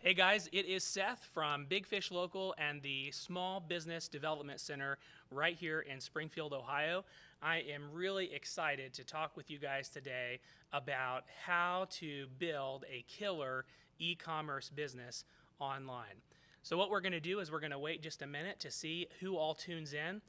Hey guys, it is Seth from Big Fish Local and the Small Business Development Center right here in Springfield, Ohio. I am really excited to talk with you guys today about how to build a killer e-commerce business online. So what we're going to do is we're going to wait just a minute to see who all tunes in.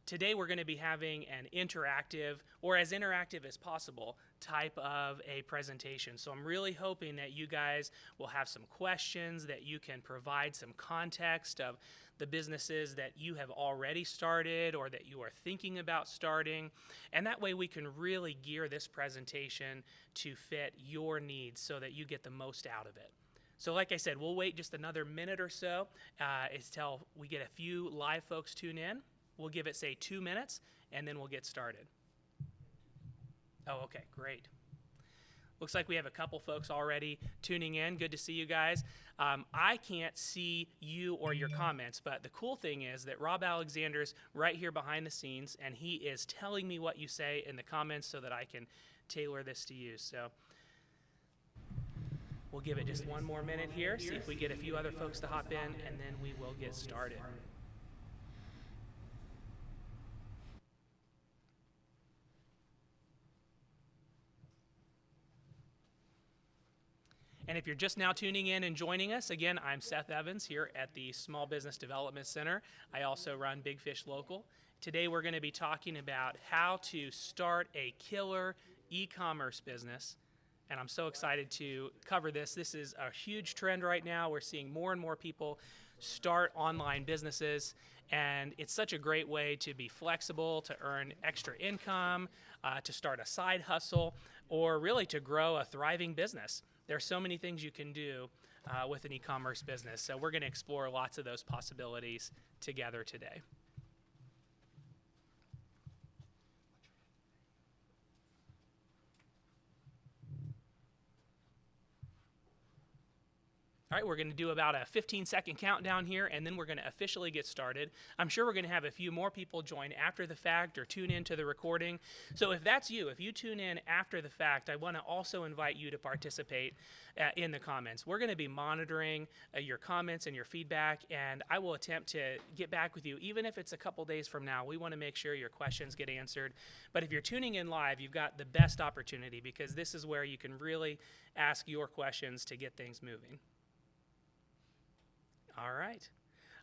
Today we're going to be having an interactive, or as interactive as possible, type of a presentation. So I'm really hoping that you guys will have some questions, that you can provide some context of the businesses that you have already started or that you are thinking about starting. And that way we can really gear this presentation to fit your needs so that you get the most out of it. So like I said, we'll wait just another minute or so until we get a few live folks tune in. We'll give it, say, 2 minutes, and then we'll get started. Oh, okay, great. Looks like we have a couple folks already tuning in. Good to see you guys. I can't see you or your comments, but the cool thing is that Rob Alexander's right here behind the scenes, and he is telling me what you say in the comments so that I can tailor this to you. So we'll give it just one more minute here, see if we get a few other folks to hop in, and then we will get started. And if you're just now tuning in and joining us, again, I'm Seth Evans here at the Small Business Development Center. I also run Big Fish Local. Today we're going to be talking about how to start a killer e-commerce business. And I'm so excited to cover this. This is a huge trend right now. We're seeing more and more people start online businesses. And it's such a great way to be flexible, to earn extra income, to start a side hustle, or really to grow a thriving business. There are so many things you can do with an e-commerce business. So we're going to explore lots of those possibilities together today. All right, we're going to do about a 15-second countdown here, and then we're going to officially get started. I'm sure we're going to have a few more people join after the fact or tune in to the recording. So if that's you, if you tune in after the fact, I want to also invite you to participate in the comments. We're going to be monitoring your comments and your feedback, and I will attempt to get back with you, even if it's a couple days from now. We want to make sure your questions get answered. But if you're tuning in live, you've got the best opportunity because this is where you can really ask your questions to get things moving. All right.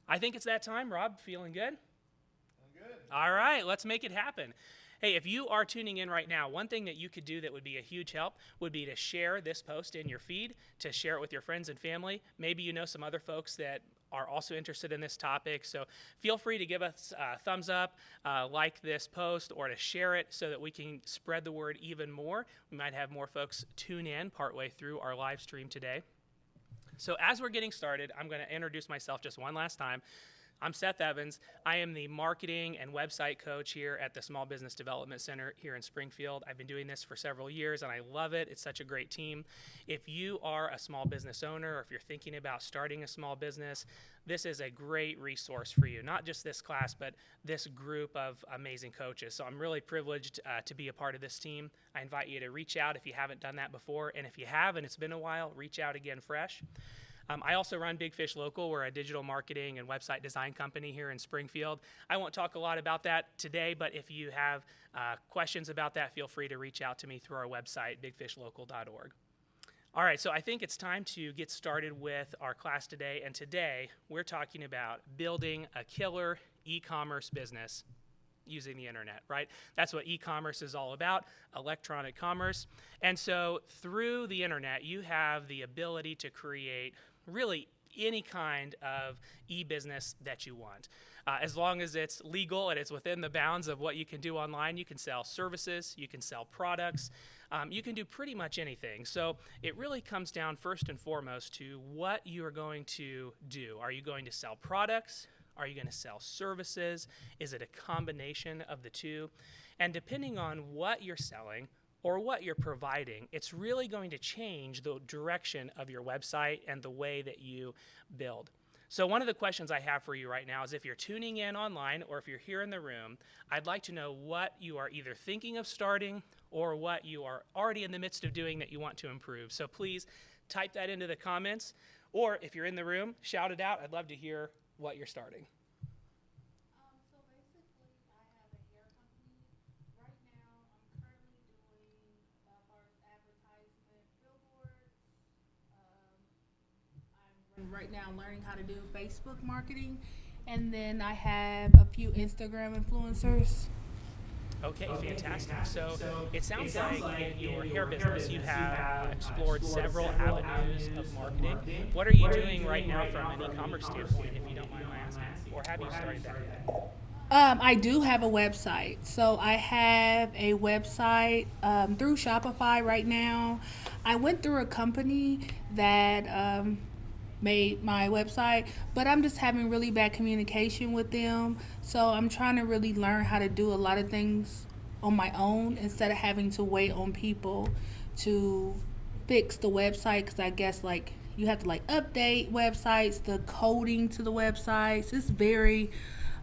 I think it's that time. Rob, feeling good? I'm good. All right, let's make it happen. Hey, if you are tuning in right now, one thing that you could do that would be a huge help would be to share this post in your feed, to share it with your friends and family. Maybe you know some other folks that are also interested in this topic. So feel free to give us a thumbs up, like this post, or to share it so that we can spread the word even more. We might have more folks tune in partway through our live stream today. So as we're getting started, I'm going to introduce myself just one last time. I'm Seth Evans. I am the marketing and website coach here at the Small Business Development Center here in Springfield. I've been doing this for several years, and I love it. It's such a great team. If you are a small business owner, or if you're thinking about starting a small business, this is a great resource for you. Not just this class, but this group of amazing coaches. So I'm really privileged to be a part of this team. I invite you to reach out if you haven't done that before, and if you have and it's been a while, reach out again fresh. I also run Big Fish Local. We're a digital marketing and website design company here in Springfield. I won't talk a lot about that today, but if you have questions about that, feel free to reach out to me through our website, bigfishlocal.org. All right, so I think it's time to get started with our class today, and today we're talking about building a killer e-commerce business using the internet, right? That's what e-commerce is all about, electronic commerce. And so through the internet, you have the ability to create really any kind of e-business that you want. As long as it's legal and it's within the bounds of what you can do online, you can sell services, you can sell products, you can do pretty much anything. So it really comes down first and foremost to what you are going to do. Are you going to sell products? Are you going to sell services? Is it a combination of the two? And depending on what you're selling or what you're providing, it's really going to change the direction of your website and the way that you build. So one of the questions I have for you right now is if you're tuning in online or if you're here in the room, I'd like to know what you are either thinking of starting or what you are already in the midst of doing that you want to improve. So please type that into the comments. Or if you're in the room, shout it out. I'd love to hear what you're starting. So basically, I have a hair company. Right now, I'm currently doing first advertisement billboards. Right now, learning how to do Facebook marketing, and then I have a few Instagram influencers. Okay, fantastic. So it sounds like in your hair business, you have explored several avenues of marketing. What are you doing right now from an e-commerce standpoint, if you don't mind my asking? Or have you started that yet? I do have a website. So I have a website through Shopify right now. I went through a company that made my website, but I'm just having really bad communication with them. So I'm trying to really learn how to do a lot of things on my own instead of having to wait on people to fix the website, because I guess like you have to like update websites, the coding to the websites. It's very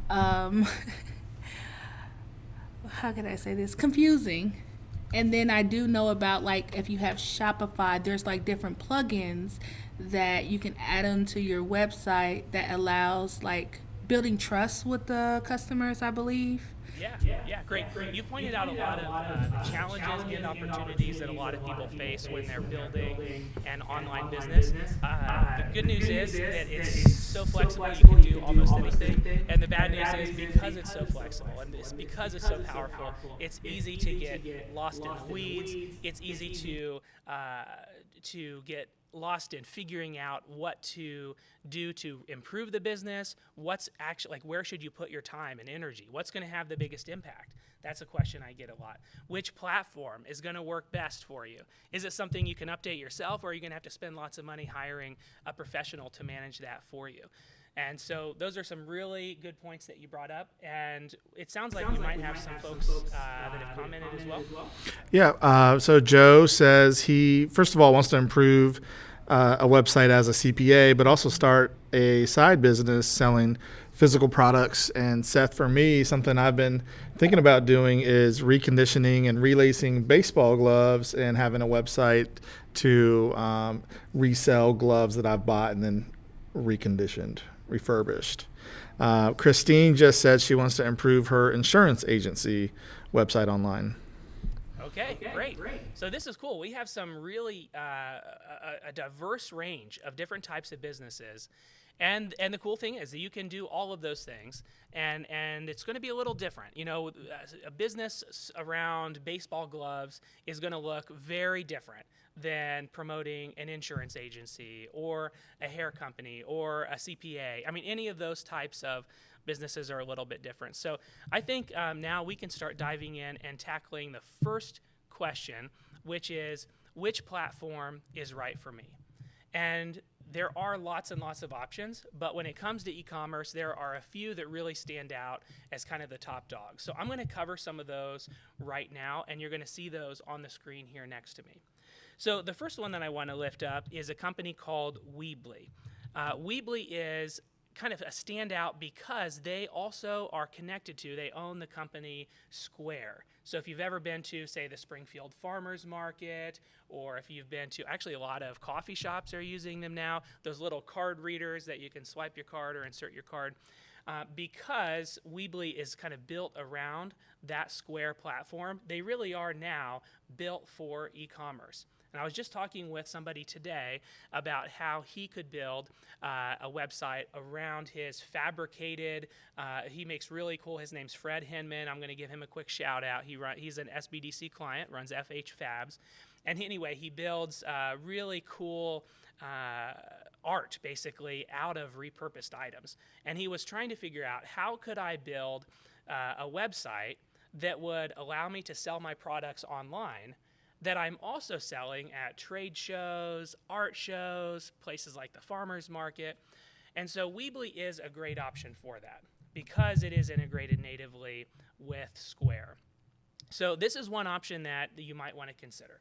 um how can I say this? Confusing. And then I do know about, like, if you have Shopify, there's like different plugins that you can add onto your website that allows like building trust with the customers, I believe. Yeah, great. You pointed out a lot of the challenges and opportunities that a lot of people face when they're building an online business. The good news is that it's so flexible, you can do almost anything. And the bad news is because it's so flexible and it's because it's so powerful, it's easy to get lost in the weeds. It's easy to get lost in figuring out what to do to improve the business, what's actually, like, where should you put your time and energy, what's going to have the biggest impact. That's a question I get a lot. Which platform is going to work best for you? Is it something you can update yourself, or are you going to have to spend lots of money hiring a professional to manage that for you? And so those are some really good points that you brought up, and it sounds like we might have some folks that have commented as well. Yeah, so Joe says he, first of all, wants to improve a website as a CPA, but also start a side business selling physical products. And Seth, for me, something I've been thinking about doing is reconditioning and relacing baseball gloves and having a website to resell gloves that I've bought and then refurbished. Christine just said she wants to improve her insurance agency website online. Okay, great. So this is cool. We have some really a diverse range of different types of businesses. And the cool thing is that you can do all of those things, and it's going to be a little different. You know, a business around baseball gloves is going to look very different than promoting an insurance agency or a hair company or a CPA. I mean, any of those types of businesses are a little bit different. So I think now we can start diving in and tackling the first question, which is, which platform is right for me? And there are lots and lots of options, but when it comes to e-commerce, there are a few that really stand out as kind of the top dogs. So I'm going to cover some of those right now, and you're going to see those on the screen here next to me. So the first one that I want to lift up is a company called Weebly. Weebly is kind of a standout because they also are connected to, they own the company Square. So if you've ever been to, say, the Springfield Farmers Market, or if you've been to, actually a lot of coffee shops are using them now, those little card readers that you can swipe your card or insert your card. Because Weebly is kind of built around that Square platform, they really are now built for e-commerce. And I was just talking with somebody today about how he could build a website around his fabricated, he makes really cool, his name's Fred Hinman. I'm going to give him a quick shout out. He's an SBDC client, runs FH Fabs. And anyway, he builds really cool art, basically, out of repurposed items. And he was trying to figure out, how could I build a website that would allow me to sell my products online that I'm also selling at trade shows, art shows, places like the farmers market. And so Weebly is a great option for that because it is integrated natively with Square. So this is one option that you might want to consider.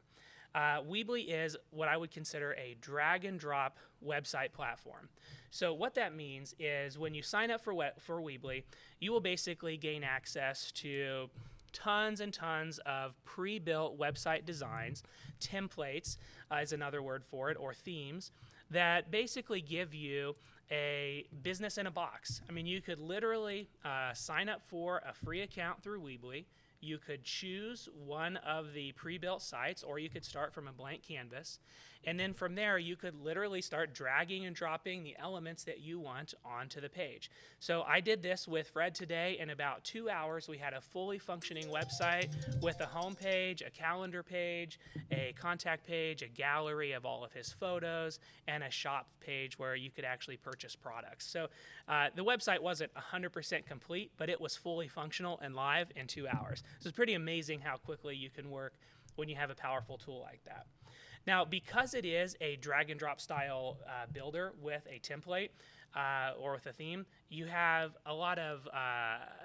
Weebly is what I would consider a drag and drop website platform. So what that means is when you sign up for Weebly, you will basically gain access to tons and tons of pre-built website designs. Templates is another word for it, or themes, that basically give you a business in a box. I mean, you could literally sign up for a free account through Weebly. You could choose one of the pre-built sites, or you could start from a blank canvas. And then from there, you could literally start dragging and dropping the elements that you want onto the page. So I did this with Fred today. In about 2 hours, we had a fully functioning website with a home page, a calendar page, a contact page, a gallery of all of his photos, and a shop page where you could actually purchase products. So the website wasn't 100% complete, but it was fully functional and live in 2 hours. So it's pretty amazing how quickly you can work when you have a powerful tool like that. Now, because it is a drag and drop style builder with a template or with a theme, you have a lot of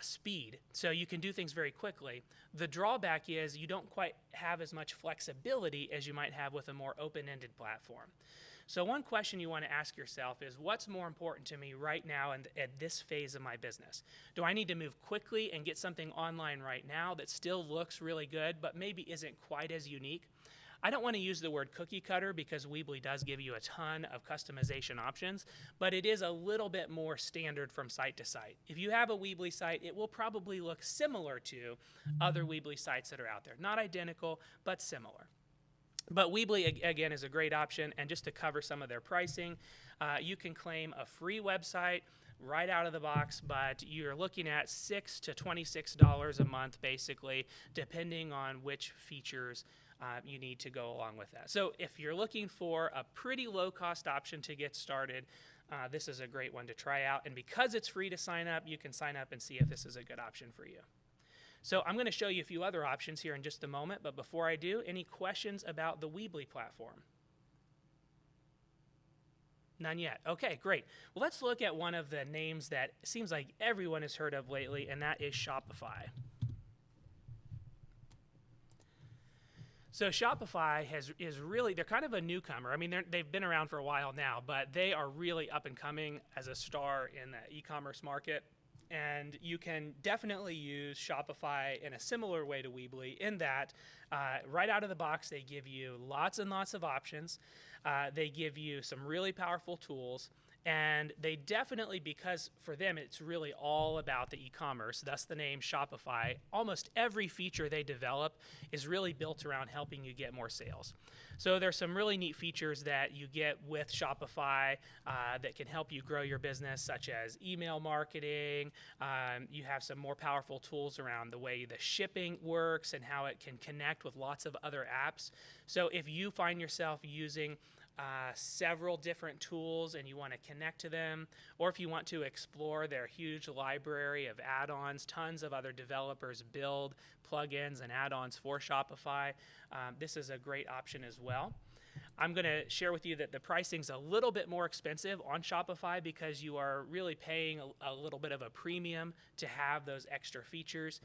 speed, so you can do things very quickly. The drawback is you don't quite have as much flexibility as you might have with a more open-ended platform. So one question you want to ask yourself is, what's more important to me right now and at this phase of my business? Do I need to move quickly and get something online right now that still looks really good but maybe isn't quite as unique? I don't want to use the word cookie cutter because Weebly does give you a ton of customization options, but it is a little bit more standard from site to site. If you have a Weebly site, it will probably look similar to other Weebly sites that are out there. Not identical, but similar. But Weebly, again, is a great option, and just to cover some of their pricing, you can claim a free website right out of the box, but you're looking at $6 to $26 a month, basically, depending on which features you need to go along with that. So if you're looking for a pretty low-cost option to get started, this is a great one to try out. And because it's free to sign up, you can sign up and see if this is a good option for you. So I'm going to show you a few other options here in just a moment, but before I do, any questions about the Weebly platform? None yet. Okay, great. Well, let's look at one of the names that seems like everyone has heard of lately, and that is Shopify. So Shopify is really, they're kind of a newcomer. I mean, they've been around for a while now, but they are really up and coming as a star in the e-commerce market. And you can definitely use Shopify in a similar way to Weebly in that right out of the box, they give you lots and lots of options. They give you some really powerful tools. And they definitely, because for them, it's really all about the e-commerce, thus the name Shopify. Almost every feature they develop is really built around helping you get more sales. So there's some really neat features that you get with Shopify that can help you grow your business, such as email marketing. You have some more powerful tools around the way the shipping works and how it can connect with lots of other apps. So if you find yourself using several different tools and you want to connect to them, or if you want to explore their huge library of add-ons, tons of other developers build plugins and add-ons for Shopify, this is a great option as well. I'm going to share with you that the pricing's a little bit more expensive on Shopify because you are really paying a little bit of a premium to have those extra features.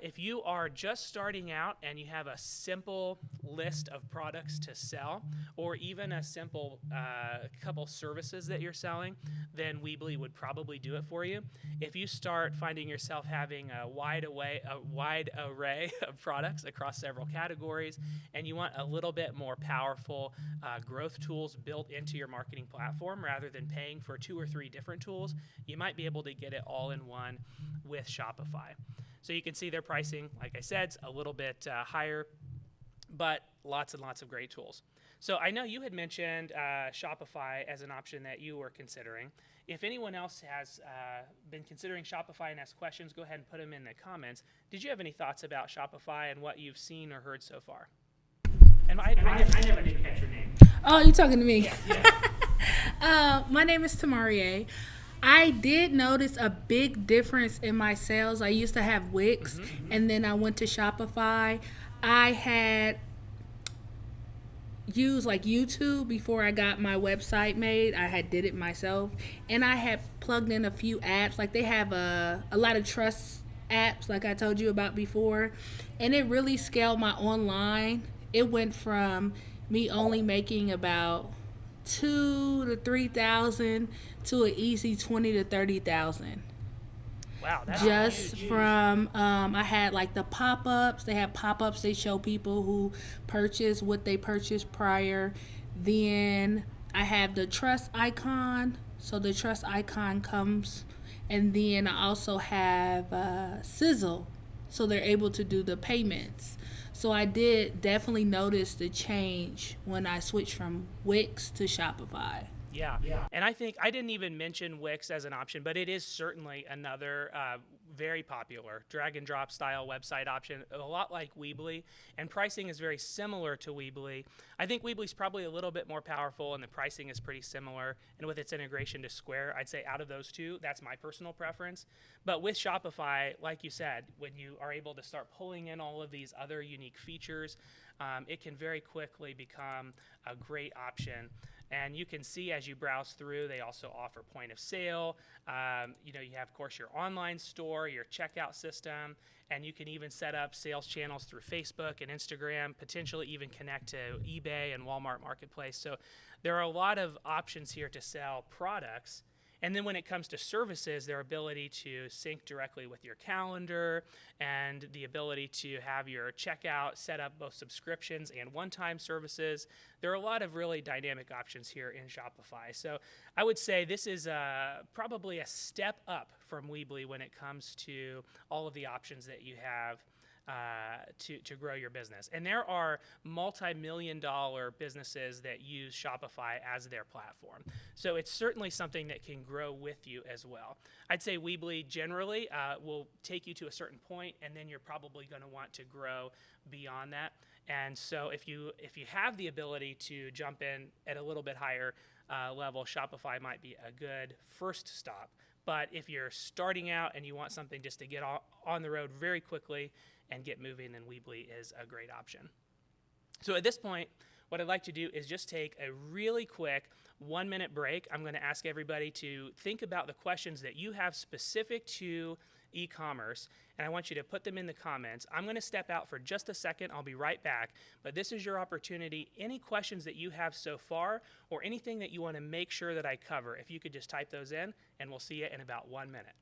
If you are just starting out and you have a simple list of products to sell, or even a simple couple services that you're selling, then Weebly would probably do it for you. If you start finding yourself having a wide array of products across several categories, and you want a little bit more powerful growth tools built into your marketing platform rather than paying for 2 or 3 different tools, you might be able to get it all in one with Shopify. So you can see their pricing, like I said, is a little bit higher, but lots and lots of great tools. So I know you had mentioned Shopify as an option that you were considering. If anyone else has been considering Shopify and has questions, go ahead and put them in the comments. Did you have any thoughts about Shopify and what you've seen or heard so far? And I never did catch your name. Oh, you're talking to me. Yeah. My name is Tamarie. I did notice a big difference in my sales. I used to have Wix, and then I went to Shopify. I had used like YouTube before I got my website made. I had did it myself, and I had plugged in a few apps. Like they have a lot of trust apps, like I told you about before, and it really scaled my online. It went from me only making about $2,000 to $3,000 to an easy $20,000 to $30,000. Wow, that's just huge. From I had like the pop-ups. They have pop-ups. They show people who purchased what they purchased prior. Then I have the trust icon. So the trust icon comes, and then I also have Sizzle, so they're able to do the payments. So I did definitely notice the change when I switched from Wix to Shopify. Yeah. And I think I didn't even mention Wix as an option, but it is certainly another very popular drag and drop style website option, a lot like Weebly, and pricing is very similar to Weebly. I think Weebly's probably a little bit more powerful, and the pricing is pretty similar. And with its integration to Square, I'd say out of those two, that's my personal preference. But with Shopify, like you said, when you are able to start pulling in all of these other unique features, it can very quickly become a great option. And you can see as you browse through, they also offer point of sale. You have, of course, your online store, your checkout system, and you can even set up sales channels through Facebook and Instagram, potentially even connect to eBay and Walmart Marketplace. So there are a lot of options here to sell products. And then when it comes to services, their ability to sync directly with your calendar and the ability to have your checkout set up both subscriptions and one-time services. There are a lot of really dynamic options here in Shopify. So I would say this is probably a step up from Weebly when it comes to all of the options that you have to grow your business. And there are multi-million-dollar businesses that use Shopify as their platform. So it's certainly something that can grow with you as well. I'd say Weebly generally will take you to a certain point, and then you're probably going to want to grow beyond that. And so if you have the ability to jump in at a little bit higher level, Shopify might be a good first stop. But if you're starting out and you want something just to get on the road very quickly and get moving, then Weebly is a great option. So at this point, what I'd like to do is just take a really quick 1-minute break. I'm going to ask everybody to think about the questions that you have specific to e-commerce, and I want you to put them in the comments. I'm going to step out for just a second. I'll be right back, but this is your opportunity. Any questions that you have so far or anything that you want to make sure that I cover, if you could just type those in, and we'll see you in about 1 minute.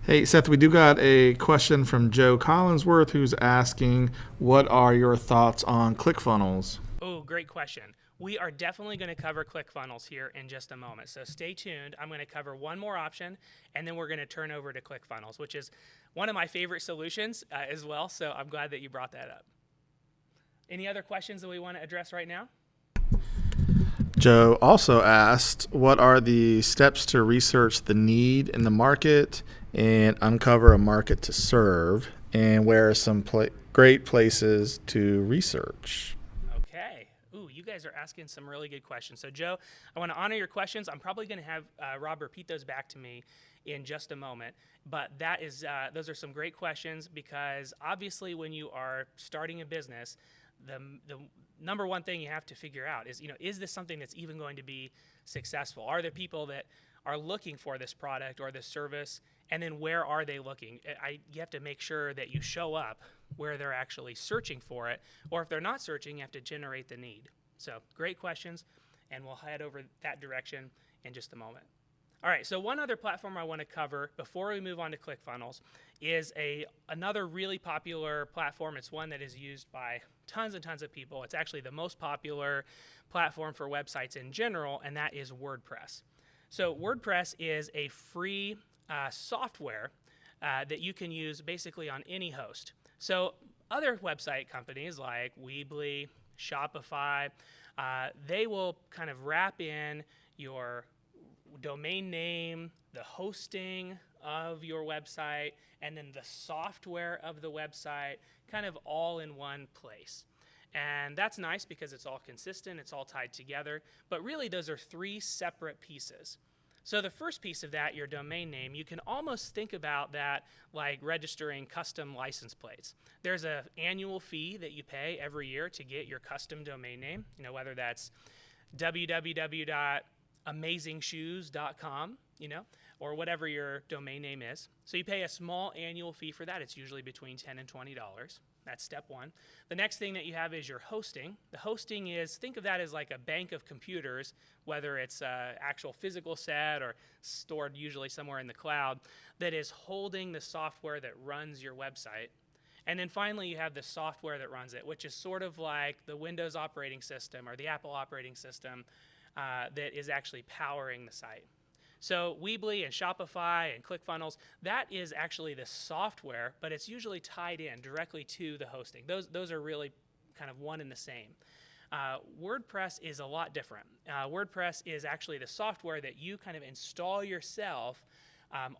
Hey, Seth, we do got a question from Joe Collinsworth who's asking, what are your thoughts on ClickFunnels? Oh, great question. We are definitely going to cover ClickFunnels here in just a moment. So stay tuned. I'm going to cover one more option, and then we're going to turn over to ClickFunnels, which is one of my favorite solutions as well. So I'm glad that you brought that up. Any other questions that we want to address right now? Joe also asked, what are the steps to research the need in the market and uncover a market to serve, and where are some great places to research? Okay. Ooh, you guys are asking some really good questions. So, Joe, I want to honor your questions. I'm probably going to have Rob repeat those back to me in just a moment. But that is those are some great questions, because obviously when you are starting a business, the number one thing you have to figure out is this something that's even going to be successful? Are there people that are looking for this product or this service? And then where are they looking? You have to make sure that you show up where they're actually searching for it. Or if they're not searching, you have to generate the need. So great questions, and we'll head over that direction in just a moment. All right, so one other platform I want to cover before we move on to ClickFunnels is another really popular platform. It's one that is used by tons and tons of people. It's actually the most popular platform for websites in general, and that is WordPress. So WordPress is a free software that you can use basically on any host. So other website companies like Weebly, Shopify, they will kind of wrap in your domain name, the hosting, of your website and then the software of the website kind of all in one place. And that's nice because it's all consistent, it's all tied together, but really those are three separate pieces. So the first piece of that, your domain name, you can almost think about that like registering custom license plates. There's an annual fee that you pay every year to get your custom domain name, whether that's www.amazingshoes.com, or whatever your domain name is. So you pay a small annual fee for that. It's usually between $10 and $20. That's step one. The next thing that you have is your hosting. The hosting is, think of that as like a bank of computers, whether it's an actual physical set or stored usually somewhere in the cloud, that is holding the software that runs your website. And then finally, you have the software that runs it, which is sort of like the Windows operating system or the Apple operating system that is actually powering the site. So Weebly and Shopify and ClickFunnels, that is actually the software, but it's usually tied in directly to the hosting. Those are really kind of one and the same. WordPress is a lot different. WordPress is actually the software that you kind of install yourself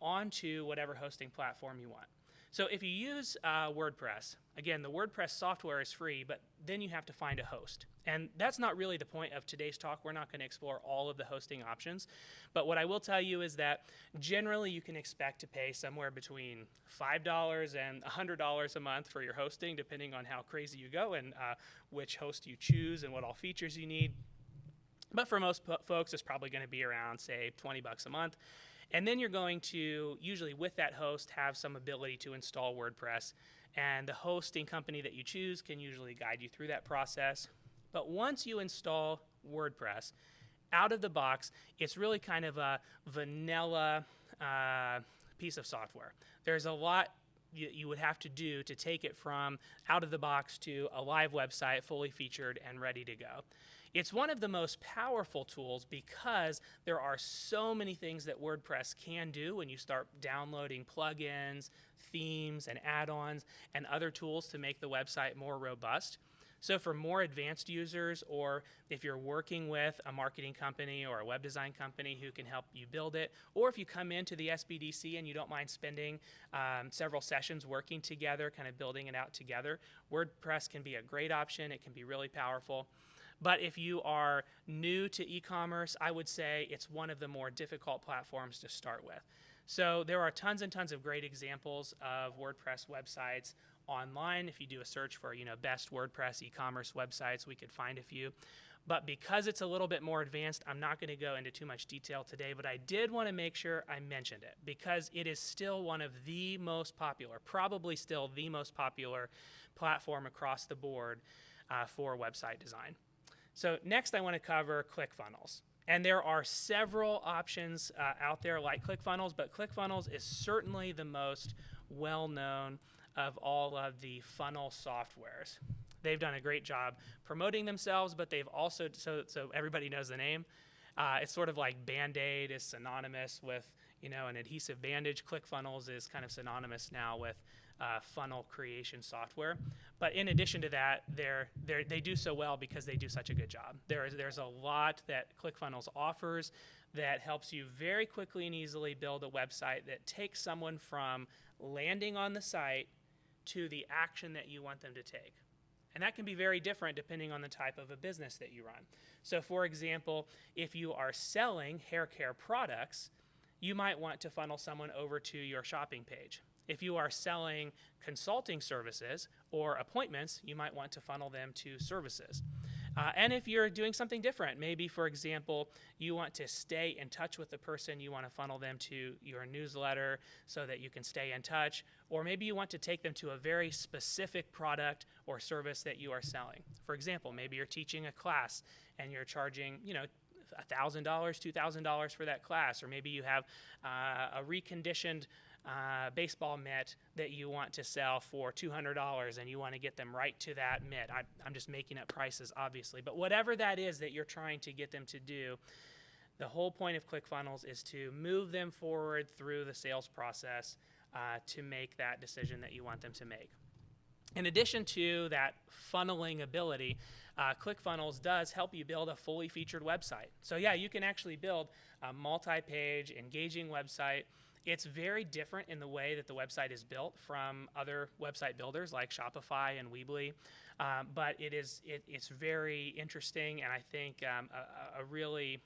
onto whatever hosting platform you want. So if you use WordPress, again, the WordPress software is free, but then you have to find a host. And that's not really the point of today's talk. We're not going to explore all of the hosting options. But what I will tell you is that generally you can expect to pay somewhere between $5 and $100 a month for your hosting, depending on how crazy you go and which host you choose and what all features you need. But for most folks, it's probably going to be around, say, $20 a month. And then you're going to, usually with that host, have some ability to install WordPress. And the hosting company that you choose can usually guide you through that process. But once you install WordPress, out of the box, it's really kind of a vanilla piece of software. There's a lot you would have to do to take it from out of the box to a live website, fully featured and ready to go. It's one of the most powerful tools because there are so many things that WordPress can do when you start downloading plugins, themes, and add-ons, and other tools to make the website more robust. So for more advanced users, or if you're working with a marketing company or a web design company who can help you build it, or if you come into the SBDC and you don't mind spending several sessions working together, kind of building it out together, WordPress can be a great option. It can be really powerful. But if you are new to e-commerce, I would say it's one of the more difficult platforms to start with. So there are tons and tons of great examples of WordPress websites online. If you do a search for, best WordPress e-commerce websites, we could find a few. But because it's a little bit more advanced, I'm not going to go into too much detail today, but I did want to make sure I mentioned it because it is still one of the most popular, probably still the most popular platform across the board for website design. So next I want to cover ClickFunnels. And there are several options out there like ClickFunnels, but ClickFunnels is certainly the most well-known of all of the funnel softwares. They've done a great job promoting themselves, but they've also, so everybody knows the name. It's sort of like Band-Aid is synonymous with, an adhesive bandage. ClickFunnels is kind of synonymous now with funnel creation software. But in addition to that, they do so well because they do such a good job. There's a lot that ClickFunnels offers that helps you very quickly and easily build a website that takes someone from landing on the site to the action that you want them to take. And that can be very different depending on the type of a business that you run. So for example, if you are selling hair care products, you might want to funnel someone over to your shopping page. If you are selling consulting services or appointments, you might want to funnel them to services. And if you're doing something different, maybe, for example, you want to stay in touch with the person, you want to funnel them to your newsletter so that you can stay in touch, or maybe you want to take them to a very specific product or service that you are selling. For example, maybe you're teaching a class and you're charging, $1,000, $2,000 for that class, or maybe you have a reconditioned baseball mitt that you want to sell for $200 and you want to get them right to that mitt. I'm just making up prices, obviously, but whatever that is that you're trying to get them to do, the whole point of ClickFunnels is to move them forward through the sales process to make that decision that you want them to make. In addition to that funneling ability, ClickFunnels does help you build a fully featured website. So yeah, you can actually build a multi-page, engaging website It's very different in the way that the website is built from other website builders like Shopify and Weebly, but it's very interesting, and I think a really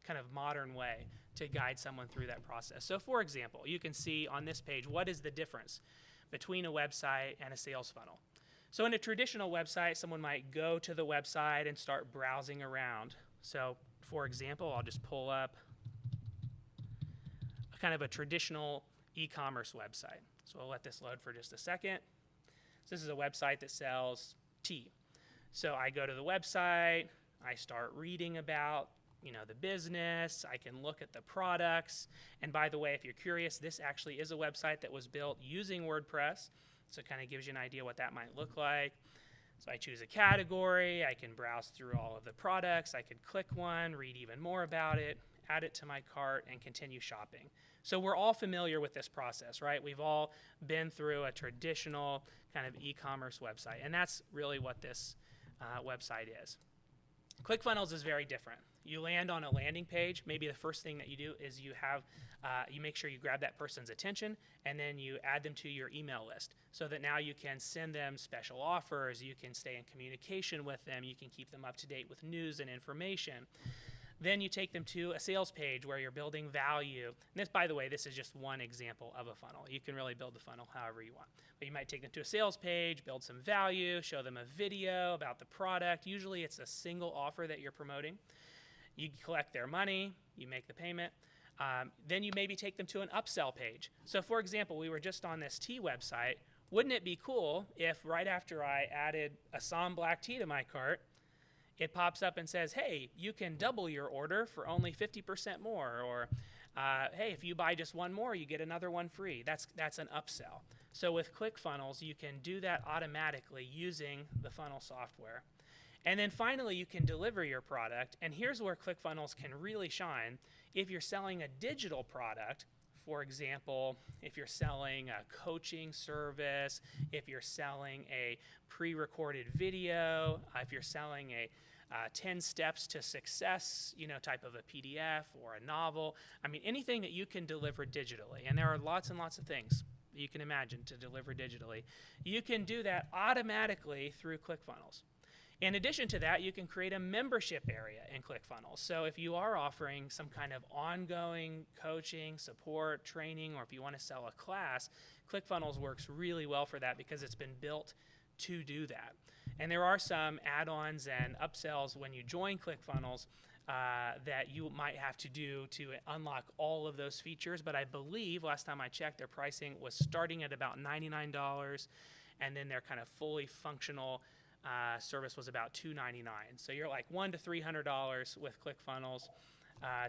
kind of modern way to guide someone through that process. So for example, you can see on this page, what is the difference between a website and a sales funnel? So in a traditional website, someone might go to the website and start browsing around. So for example, I'll just pull up kind of a traditional e-commerce website. So I'll let this load for just a second. So this is a website that sells tea. So I go to the website, I start reading about the business, I can look at the products. And by the way, if you're curious, this actually is a website that was built using WordPress. So it kind of gives you an idea what that might look like. So I choose a category, I can browse through all of the products, I could click one, read even more about it, add it to my cart, and continue shopping. So we're all familiar with this process, right? We've all been through a traditional kind of e-commerce website, and that's really what this website is. ClickFunnels is very different. You land on a landing page. Maybe the first thing that you do is you make sure you grab that person's attention, and then you add them to your email list so that now you can send them special offers, you can stay in communication with them, you can keep them up to date with news and information. Then you take them to a sales page where you're building value. And this, by the way, this is just one example of a funnel. You can really build the funnel however you want. But you might take them to a sales page, build some value, show them a video about the product. Usually it's a single offer that you're promoting. You collect their money, you make the payment. Then you maybe take them to an upsell page. So for example, we were just on this tea website. Wouldn't it be cool if right after I added Assam black tea to my cart, it pops up and says, hey, you can double your order for only 50% more, or hey, if you buy just one more, you get another one free. That's an upsell. So with ClickFunnels, you can do that automatically using the funnel software. And then finally, you can deliver your product. And here's where ClickFunnels can really shine. If you're selling a digital product, for example, if you're selling a coaching service, if you're selling a pre-recorded video, if you're selling a 10 steps to success, type of a PDF or a novel, anything that you can deliver digitally. And there are lots and lots of things that you can imagine to deliver digitally. You can do that automatically through ClickFunnels. In addition to that, you can create a membership area in ClickFunnels. So if you are offering some kind of ongoing coaching, support, training, or if you want to sell a class, ClickFunnels works really well for that because it's been built to do that. And there are some add-ons and upsells when you join ClickFunnels that you might have to do to unlock all of those features. But I believe last time I checked, their pricing was starting at about $99, and then their kind of fully functional service was about $299. So you're like $100 to $300 with ClickFunnels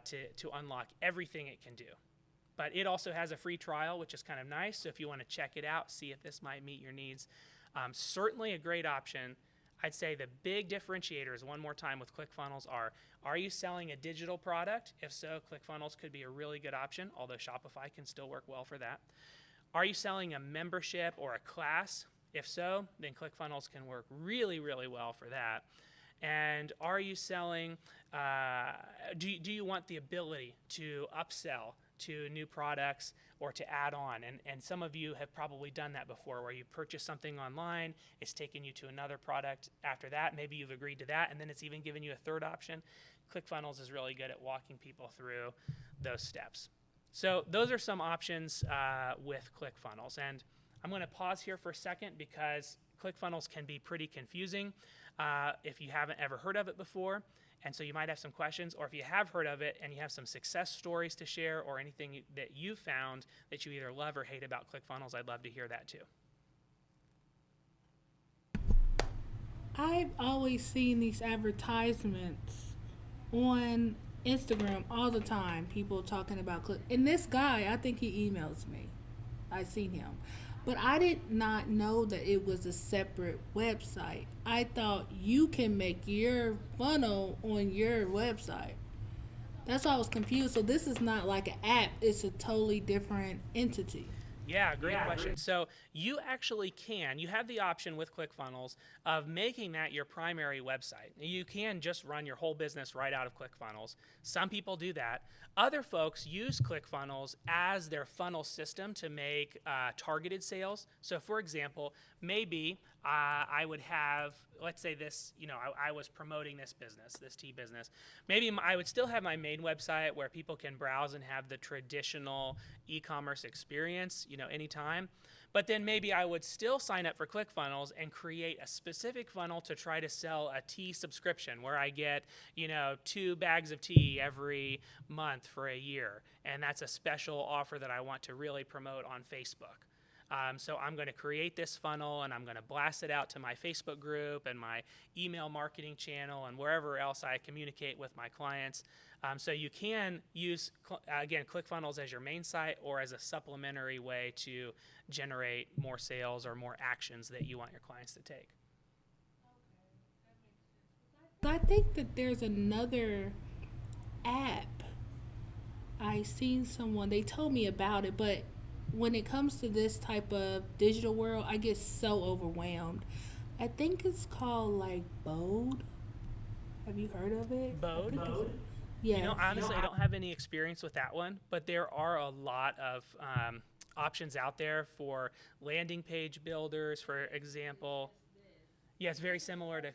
to unlock everything it can do. But it also has a free trial, which is kind of nice. So if you want to check it out, see if this might meet your needs, certainly a great option. I'd say the big differentiators, one more time with ClickFunnels, are you selling a digital product? If so, ClickFunnels could be a really good option, although Shopify can still work well for that. Are you selling a membership or a class? If so, then ClickFunnels can work really, really well for that. And are you selling, do you want the ability to upsell to new products or to add on? And some of you have probably done that before, where you purchase something online, it's taken you to another product after that. Maybe you've agreed to that, and then it's even given you a third option. ClickFunnels is really good at walking people through those steps. So those are some options with ClickFunnels. And I'm going to pause here for a second because ClickFunnels can be pretty confusing if you haven't ever heard of it before. And so you might have some questions, or if you have heard of it and you have some success stories to share or anything that you found that you either love or hate about ClickFunnels, I'd love to hear that too. I've always seen these advertisements on Instagram all the time, people talking about Click. And this guy, I think he emails me. I've seen him. But I did not know that it was a separate website. I thought you can make your funnel on your website. That's why I was confused. So this is not like an app. It's a totally different entity. Yeah, great question. So you actually can, you have the option with ClickFunnels of making that your primary website. You can just run your whole business right out of ClickFunnels. Some people do that. Other folks use ClickFunnels as their funnel system to make targeted sales. So for example, maybe I would have, let's say this, I was promoting this business, this tea business. Maybe I would still have my main website where people can browse and have the traditional e-commerce experience, anytime. But then maybe I would still sign up for ClickFunnels and create a specific funnel to try to sell a tea subscription where I get, 2 bags of tea every month for a year. And that's a special offer that I want to really promote on Facebook. So I'm going to create this funnel and I'm going to blast it out to my Facebook group and my email marketing channel and wherever else I communicate with my clients. So you can use, again, ClickFunnels as your main site or as a supplementary way to generate more sales or more actions that you want your clients to take. I think that there's another app. I seen someone, they told me about it, but when it comes to this type of digital world, I get so overwhelmed. I think it's called like Bode. Have you heard of it? Bode? Yeah. Honestly, I don't have any experience with that one, but there are a lot of options out there for landing page builders, for example. Yeah, it's very similar to.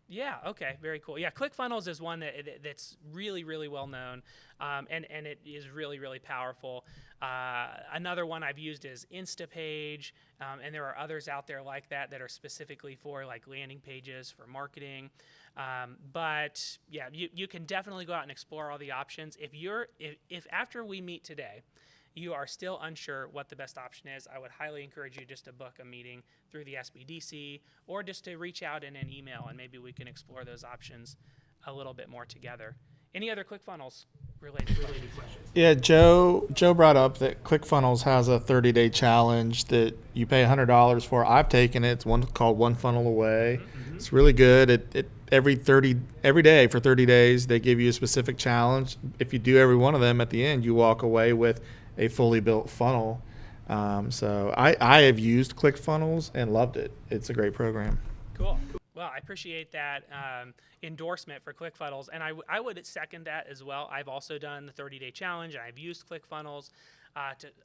Yeah, okay, very cool. Yeah, ClickFunnels is one that's really, really well known, and it is really, really powerful. Another one I've used is Instapage, and there are others out there like that are specifically for like landing pages for marketing. But yeah, you can definitely go out and explore all the options. If after we meet today, you are still unsure what the best option is, I would highly encourage you just to book a meeting through the SBDC or just to reach out in an email and maybe we can explore those options a little bit more together. Any other ClickFunnels related questions? Yeah, Joe brought up that ClickFunnels has a 30-day challenge that you pay $100 for. I've taken it. It's one called One Funnel Away. Mm-hmm. It's really good. It every day for 30 days they give you a specific challenge. If you do every one of them, at the end you walk away with a fully built funnel. So I have used ClickFunnels and loved it. It's a great program. Cool. Well, I appreciate that endorsement for ClickFunnels, and I would second that as well. I've also done the 30-day challenge, and I've used ClickFunnels.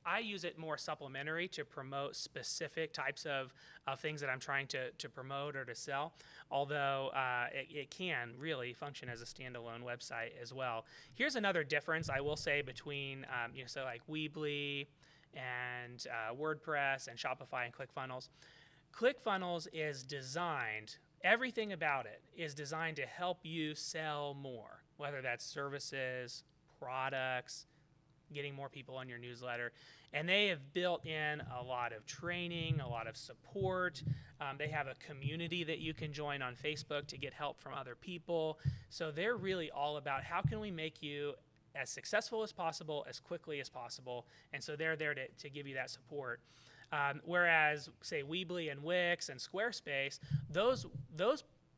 I use it more supplementary to promote specific types of things that I'm trying to promote or to sell, although it can really function as a standalone website as well. Here's another difference I will say between, so like Weebly and WordPress and Shopify and ClickFunnels. ClickFunnels is designed, everything about it is designed to help you sell more, whether that's services, products, getting more people on your newsletter. And they have built in a lot of training, a lot of support. They have a community that you can join on Facebook to get help from other people. So they're really all about how can we make you as successful as possible, as quickly as possible. And so they're there to give you that support. Whereas, say, Weebly and Wix and Squarespace, those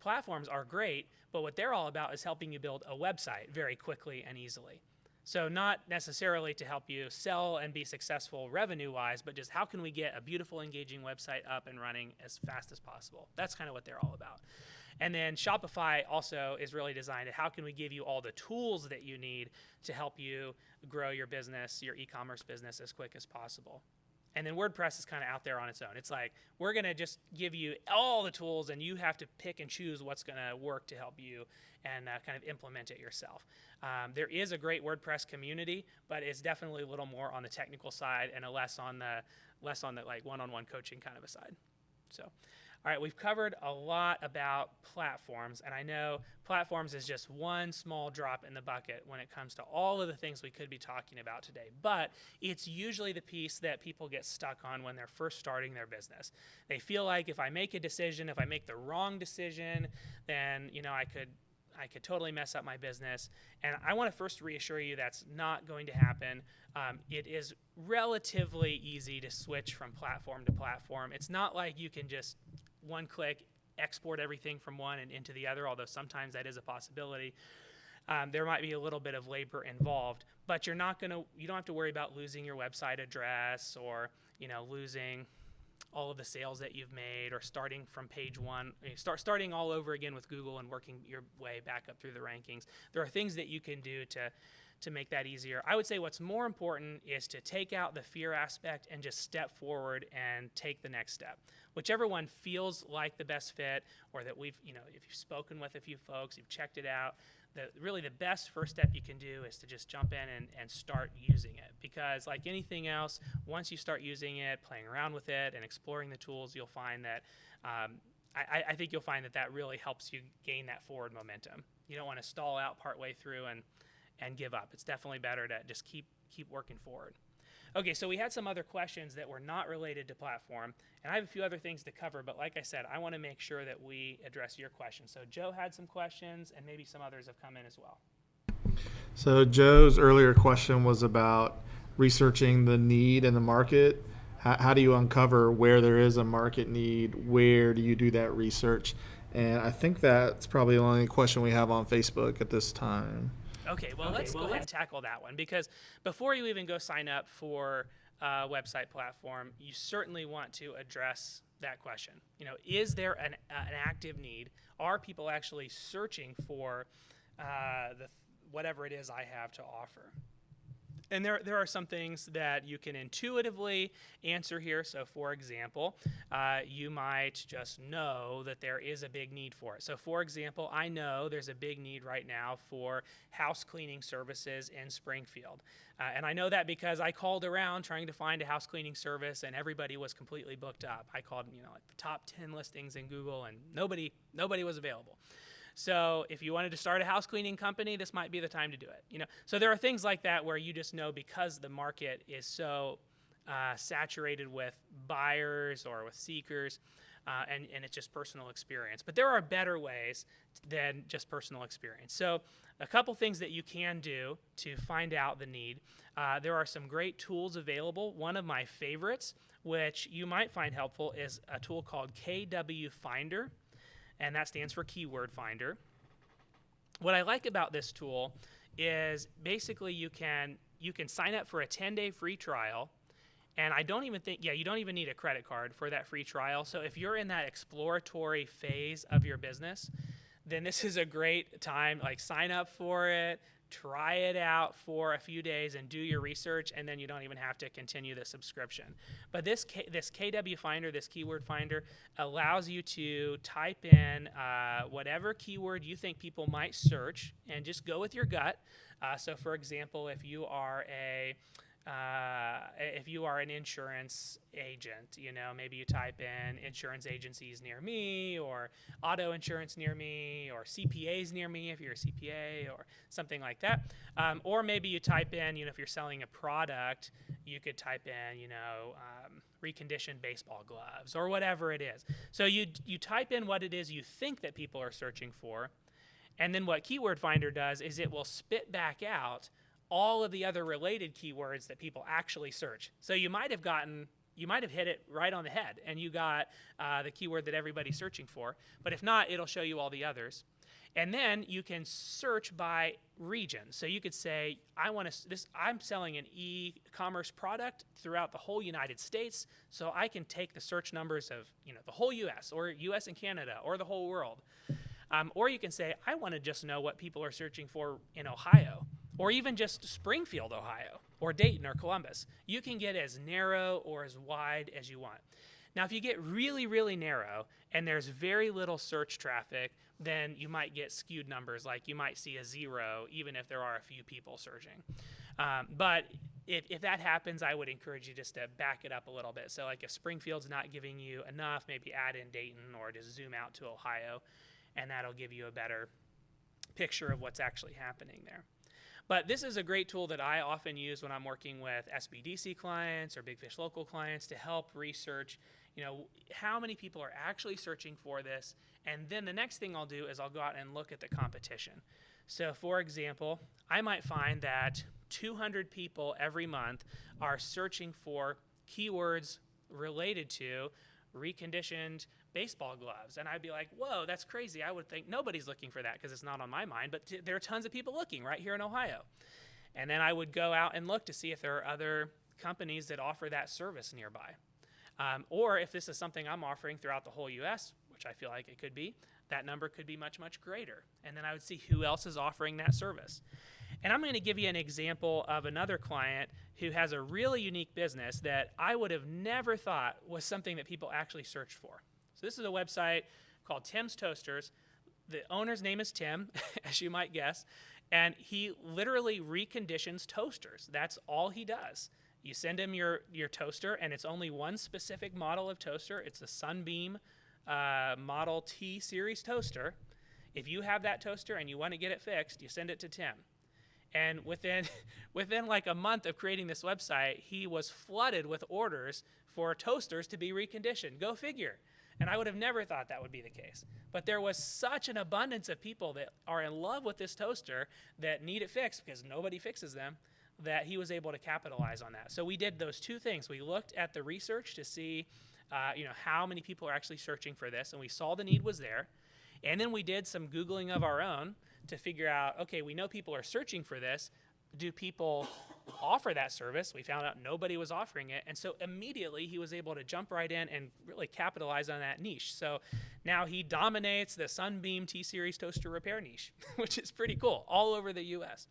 platforms are great, but what they're all about is helping you build a website very quickly and easily. So not necessarily to help you sell and be successful revenue-wise, but just how can we get a beautiful, engaging website up and running as fast as possible. That's kind of what they're all about. And then Shopify also is really designed at how can we give you all the tools that you need to help you grow your business, your e-commerce business as quick as possible. And then WordPress is kind of out there on its own. It's like, we're going to just give you all the tools and you have to pick and choose what's going to work to help you and kind of implement it yourself. There is a great WordPress community, but it's definitely a little more on the technical side and less on the like one-on-one coaching kind of a side. So, all right, we've covered a lot about platforms, and I know platforms is just one small drop in the bucket when it comes to all of the things we could be talking about today. But it's usually the piece that people get stuck on when they're first starting their business. They feel like if I make a decision, if I make the wrong decision, then I could totally mess up my business. And I want to first reassure you that's not going to happen. It is relatively easy to switch from platform to platform. It's not like you can just one click export everything from one and into the other, although sometimes that is a possibility. There might be a little bit of labor involved, but you don't have to worry about losing your website address or, losing all of the sales that you've made, or starting from page one, starting all over again with Google and working your way back up through the rankings. There are things that you can do to make that easier. I would say what's more important is to take out the fear aspect and just step forward and take the next step. Whichever one feels like the best fit, or that if you've spoken with a few folks, you've checked it out, really the best first step you can do is to just jump in and start using it. Because like anything else, once you start using it, playing around with it, and exploring the tools, you'll find that I think you'll find that really helps you gain that forward momentum. You don't want to stall out partway through and give up. It's definitely better to just keep working forward. Okay, so we had some other questions that were not related to platform, and I have a few other things to cover, but like I said, I want to make sure that we address your questions. So Joe had some questions, and maybe some others have come in as well. So Joe's earlier question was about researching the need in the market. How do you uncover where there is a market need? Where do you do that research? And I think that's probably the only question we have on Facebook at this time. Okay, let's go ahead and tackle that one, because before you even go sign up for a website platform, you certainly want to address that question. Is there an active need? Are people actually searching for whatever it is I have to offer? And there are some things that you can intuitively answer here. So, for example, you might just know that there is a big need for it. So, for example, I know there's a big need right now for house cleaning services in Springfield. And I know that because I called around trying to find a house cleaning service, and everybody was completely booked up. I called, like the top 10 listings in Google, and nobody was available. So if you wanted to start a house cleaning company, this might be the time to do it. So there are things like that where you just know, because the market is so saturated with buyers or with seekers, and it's just personal experience. But there are better ways than just personal experience. So a couple things that you can do to find out the need. There are some great tools available. One of my favorites, which you might find helpful, is a tool called KW Finder. And that stands for Keyword Finder. What I like about this tool is basically you can sign up for a 10-day free trial, and you don't even need a credit card for that free trial. So if you're in that exploratory phase of your business, then this is a great time. Like, sign up for it, try it out for a few days, and do your research, and then you don't even have to continue the subscription. But this KW Finder, this Keyword Finder, allows you to type in whatever keyword you think people might search, and just go with your gut. So, for example, if you are an insurance agent, maybe you type in insurance agencies near me, or auto insurance near me, or CPAs near me if you're a CPA, or something like that. Or maybe you type in, if you're selling a product, you could type in, reconditioned baseball gloves, or whatever it is. So you type in what it is you think that people are searching for, and then what Keyword Finder does is it will spit back out all of the other related keywords that people actually search. So you might have hit it right on the head, and you got the keyword that everybody's searching for. But if not, it'll show you all the others. And then you can search by region. So you could say, I'm selling an e-commerce product throughout the whole United States, so I can take the search numbers of the whole U.S. or U.S. and Canada or the whole world. Or you can say, I want to just know what people are searching for in Ohio, or even just Springfield, Ohio, or Dayton or Columbus. You can get as narrow or as wide as you want. Now, if you get really, really narrow and there's very little search traffic, then you might get skewed numbers. Like, you might see a 0 even if there are a few people searching. But if that happens, I would encourage you just to back it up a little bit. So like, if Springfield's not giving you enough, maybe add in Dayton, or just zoom out to Ohio, and that'll give you a better picture of what's actually happening there. But this is a great tool that I often use when I'm working with SBDC clients or Big Fish Local clients to help research, how many people are actually searching for this. And then the next thing I'll do is I'll go out and look at the competition. So, for example, I might find that 200 people every month are searching for keywords related to reconditioned baseball gloves, and I'd be like, whoa, that's crazy. I would think nobody's looking for that because it's not on my mind, but there are tons of people looking right here in Ohio. And then I would go out and look to see if there are other companies that offer that service nearby. Or if this is something I'm offering throughout the whole U.S., which I feel like it could be, that number could be much, much greater. And then I would see who else is offering that service. And I'm going to give you an example of another client who has a really unique business that I would have never thought was something that people actually searched for. So this is a website called Tim's Toasters. The owner's name is Tim, as you might guess, and he literally reconditions toasters. That's all he does. You send him your toaster, and it's only one specific model of toaster. It's a Sunbeam Model T Series toaster. If you have that toaster and you want to get it fixed, you send it to Tim. And within like a month of creating this website, he was flooded with orders for toasters to be reconditioned. Go figure. And I would have never thought that would be the case. But there was such an abundance of people that are in love with this toaster that need it fixed because nobody fixes them, that he was able to capitalize on that. So we did those two things. We looked at the research to see how many people are actually searching for this, and we saw the need was there. And then we did some Googling of our own to figure out, okay, we know people are searching for this. Do people offer that service? We found out nobody was offering it. And so immediately he was able to jump right in and really capitalize on that niche. So now he dominates the Sunbeam T-Series toaster repair niche, which is pretty cool, all over the U.S.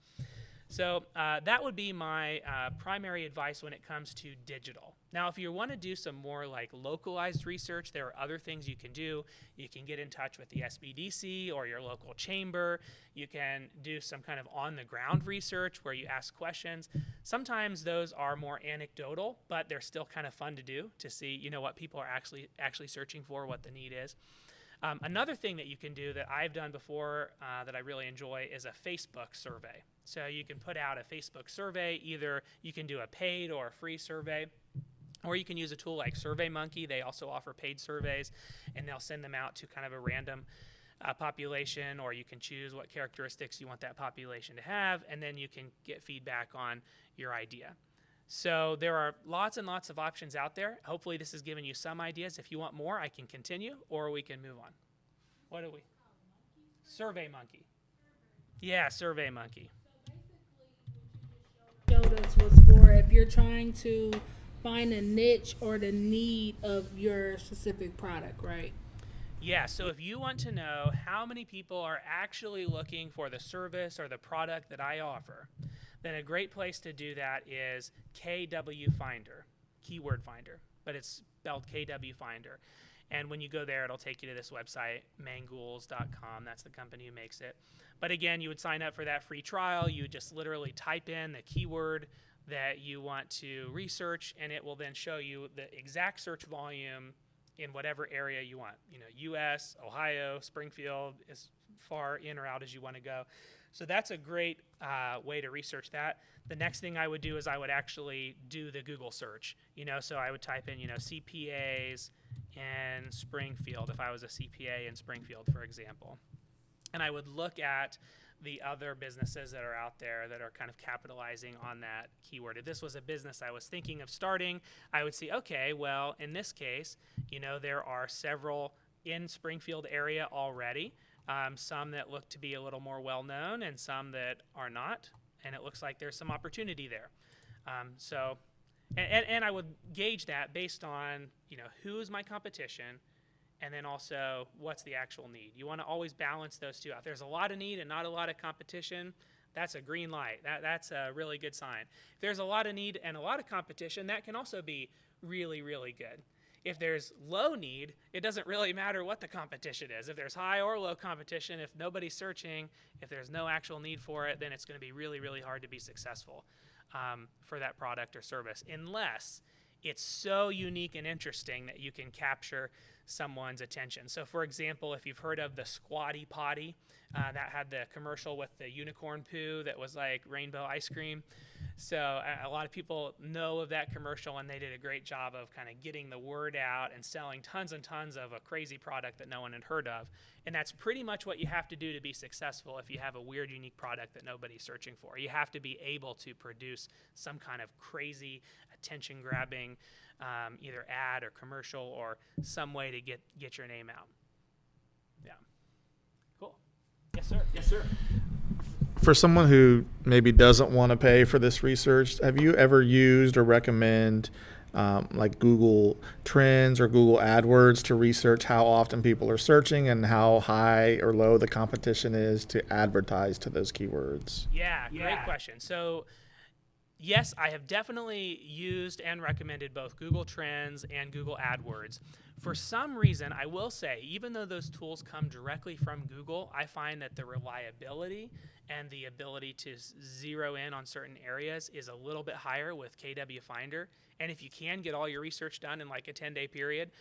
So that would be my primary advice when it comes to digital. Now, if you want to do some more like localized research, there are other things you can do. You can get in touch with the SBDC or your local chamber. You can do some kind of on-the-ground research where you ask questions. Sometimes those are more anecdotal, but they're still kind of fun to do to see, what people are actually searching for, what the need is. Another thing that you can do that I've done before that I really enjoy is a Facebook survey. So you can put out a Facebook survey. Either you can do a paid or a free survey, or you can use a tool like SurveyMonkey. They also offer paid surveys, and they'll send them out to kind of a random population, or you can choose what characteristics you want that population to have, and then you can get feedback on your idea. So there are lots and lots of options out there. Hopefully this has given you some ideas. If you want more, I can continue, or we can move on. What do we? SurveyMonkey. Yeah, SurveyMonkey. Showed us was for if you're trying to find a niche or the need of your specific product, right? Yeah, so if you want to know how many people are actually looking for the service or the product that I offer, then a great place to do that is KW Finder, Keyword Finder, but it's spelled KW Finder. And when you go there, it'll take you to this website, mangools.com. That's the company who makes it. But again, you would sign up for that free trial. You would just literally type in the keyword that you want to research, and it will then show you the exact search volume in whatever area you want. U.S., Ohio, Springfield, as far in or out as you want to go. So that's a great way to research that. The next thing I would do is I would actually do the Google search. So I would type in, CPAs in Springfield, if I was a CPA in Springfield, for example. And I would look at the other businesses that are out there that are kind of capitalizing on that keyword. If this was a business I was thinking of starting, I would see, okay, well, in this case, there are several in Springfield area already, some that look to be a little more well-known and some that are not, and it looks like there's some opportunity there. And I would gauge that based on, who's my competition, and then also what's the actual need. You want to always balance those two out. If there's a lot of need and not a lot of competition, that's a green light. That's a really good sign. If there's a lot of need and a lot of competition, that can also be really, really good. If there's low need, it doesn't really matter what the competition is. If there's high or low competition, if nobody's searching, if there's no actual need for it, then it's going to be really, really hard to be successful for that product or service, unless it's so unique and interesting that you can capture someone's attention. So for example, if you've heard of the Squatty Potty, that had the commercial with the unicorn poo that was like rainbow ice cream. So a lot of people know of that commercial, and they did a great job of kind of getting the word out and selling tons and tons of a crazy product that no one had heard of. And that's pretty much what you have to do to be successful if you have a weird, unique product that nobody's searching for. You have to be able to produce some kind of crazy, attention-grabbing either ad or commercial or some way to get your name out. Yeah. Cool. Yes, sir. Yes, sir. For someone who maybe doesn't want to pay for this research, have you ever used or recommend like Google Trends or Google Adwords to research how often people are searching and how high or low the competition is to advertise to those keywords? Yeah, great question. So yes, I have definitely used and recommended both Google Trends and Google AdWords. For some reason, I will say, even though those tools come directly from Google, I find that the reliability and the ability to zero in on certain areas is a little bit higher with KW Finder. And if you can get all your research done in like a 10-day period,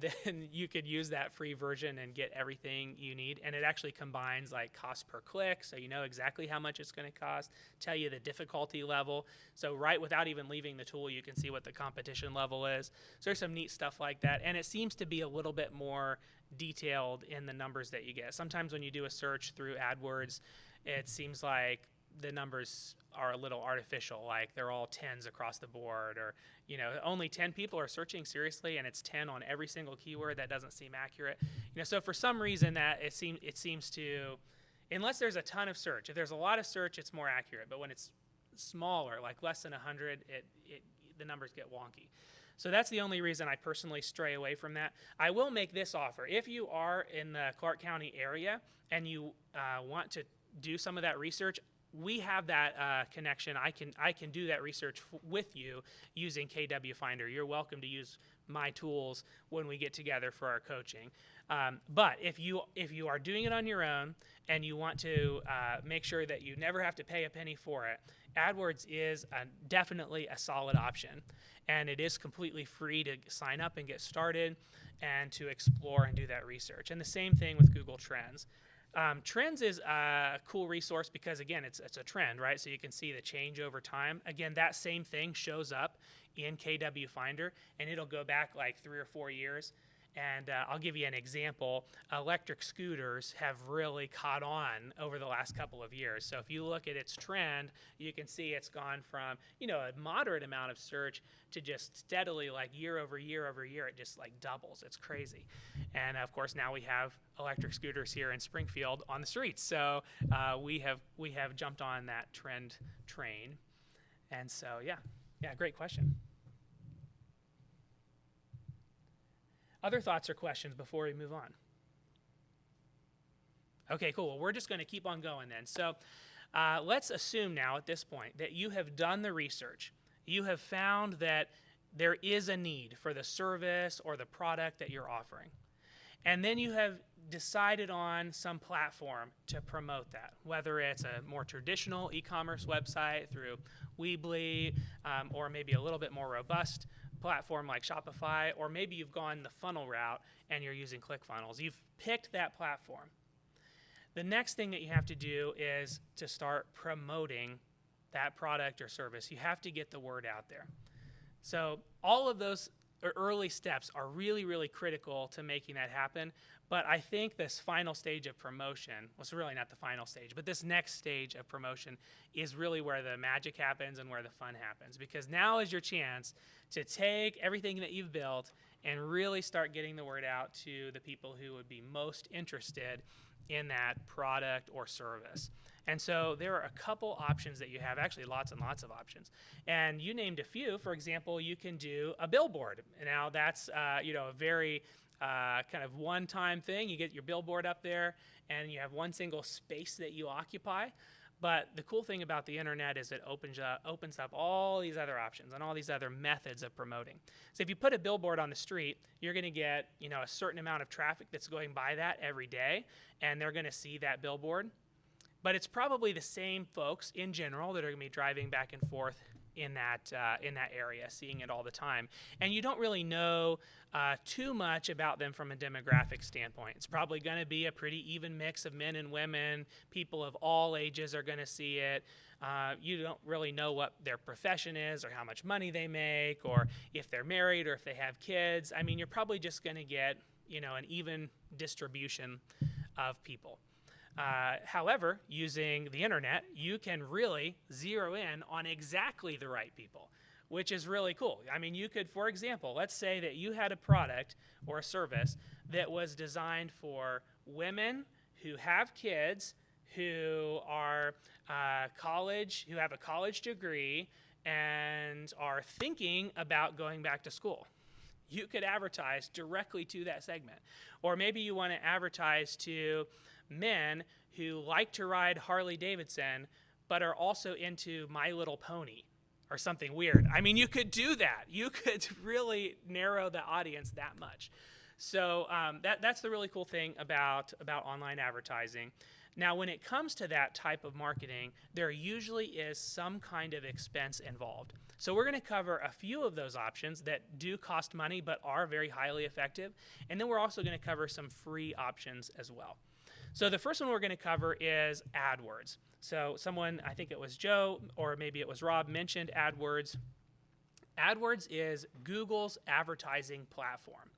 then you could use that free version and get everything you need. And it actually combines like cost per click, so you know exactly how much it's going to cost, tell you the difficulty level. So right without even leaving the tool, you can see what the competition level is. So there's some neat stuff like that. And it seems to be a little bit more detailed in the numbers that you get. Sometimes when you do a search through AdWords, it seems like the numbers are a little artificial, like they're all 10s across the board, or only 10 people are searching seriously and it's 10 on every single keyword. That doesn't seem accurate. So for some reason that it seems to, unless there's a ton of search, if there's a lot of search, it's more accurate. But when it's smaller, like less than 100, the numbers get wonky. So that's the only reason I personally stray away from that. I will make this offer. If you are in the Clark County area and you want to do some of that research, we have that connection. I can do that research with you using KW Finder. You're welcome to use my tools when we get together for our coaching. But if you are doing it on your own and you want to make sure that you never have to pay a penny for it, AdWords is definitely a solid option. And it is completely free to sign up and get started and to explore and do that research. And the same thing with Google Trends. Trends is a cool resource because, again, it's a trend, right? So you can see the change over time. Again, that same thing shows up in KW Finder, and it'll go back like 3 or 4 years. And I'll give you an example. Electric scooters have really caught on over the last couple of years. So if you look at its trend, you can see it's gone from, a moderate amount of search to just steadily, like year over year over year, it just like doubles. It's crazy. And of course, now we have electric scooters here in Springfield on the streets. So we have jumped on that trend train. And so, yeah, great question. Other thoughts or questions before we move on? Okay, cool. Well, we're just going to keep on going then. So let's assume now at this point that you have done the research. You have found that there is a need for the service or the product that you're offering. And then you have decided on some platform to promote that, whether it's a more traditional e-commerce website through Weebly or maybe a little bit more robust platform like Shopify, or maybe you've gone the funnel route and you're using ClickFunnels. You've picked that platform. The next thing that you have to do is to start promoting that product or service. You have to get the word out there. So all of those early steps are really, really critical to making that happen. But I think this final stage of promotion, well, it's really not the final stage, but this next stage of promotion is really where the magic happens and where the fun happens. Because now is your chance to take everything that you've built and really start getting the word out to the people who would be most interested in that product or service. And so there are a couple options that you have, actually lots and lots of options. And you named a few. For example, you can do a billboard. Now that's a very kind of one-time thing. You get your billboard up there and you have one single space that you occupy. But the cool thing about the internet is it opens up all these other options and all these other methods of promoting. So if you put a billboard on the street, you're going to get a certain amount of traffic that's going by that every day, and they're going to see that billboard. But it's probably the same folks in general that are going to be driving back and forth in that area, seeing it all the time. And you don't really know too much about them from a demographic standpoint. It's probably going to be a pretty even mix of men and women. People of all ages are going to see it. You don't really know what their profession is or how much money they make or if they're married or if they have kids. I mean, you're probably just going to get an even distribution of people. However, using the internet, you can really zero in on exactly the right people, which is really cool. I mean, you could, for example, let's say that you had a product or a service that was designed for women who have kids who are who have a college degree and are thinking about going back to school. You could advertise directly to that segment. Or maybe you want to advertise to men who like to ride Harley Davidson but are also into My Little Pony or something weird. I mean, you could do that. You could really narrow the audience that much. So that's the really cool thing about online advertising. Now, when it comes to that type of marketing, there usually is some kind of expense involved. So we're going to cover a few of those options that do cost money but are very highly effective. And then we're also going to cover some free options as well. So the first one we're going to cover is AdWords. So someone, I think it was Joe or maybe it was Rob, mentioned AdWords. AdWords is Google's advertising platform.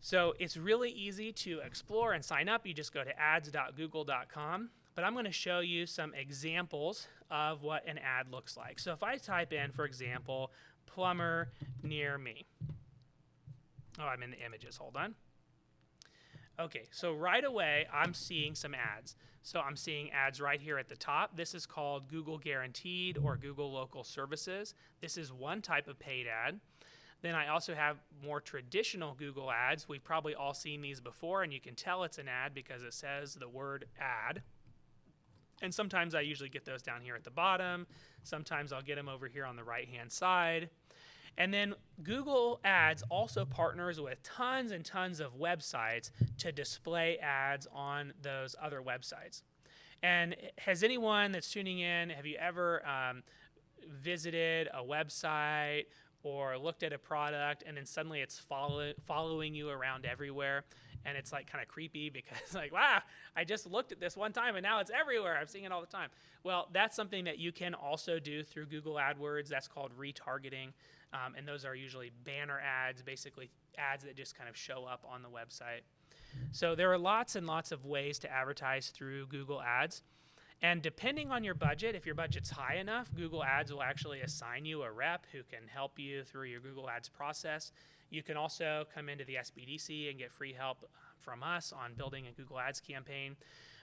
So it's really easy to explore and sign up. You just go to ads.google.com. But I'm going to show you some examples of what an ad looks like. So if I type in, for example, plumber near me. Oh, I'm in the images. Hold on. Okay, so right away, I'm seeing some ads. So I'm seeing ads right here at the top. This is called Google Guaranteed or Google Local Services. This is one type of paid ad. Then I also have more traditional Google ads. We've probably all seen these before, and you can tell it's an ad because it says the word ad. And sometimes I usually get those down here at the bottom. Sometimes I'll get them over here on the right-hand side. And then Google Ads also partners with tons and tons of websites to display ads on those other websites. And has anyone that's tuning in, have you ever visited a website or looked at a product and then suddenly it's following you around everywhere? And it's like kind of creepy because like, wow, I just looked at this one time and now it's everywhere. I'm seeing it all the time. Well, that's something that you can also do through Google AdWords. That's called retargeting. And those are usually banner ads, basically ads that just kind of show up on the website. So there are lots and lots of ways to advertise through Google Ads. And depending on your budget, if your budget's high enough, Google Ads will actually assign you a rep who can help you through your Google Ads process. You can also come into the SBDC and get free help from us on building a Google Ads campaign.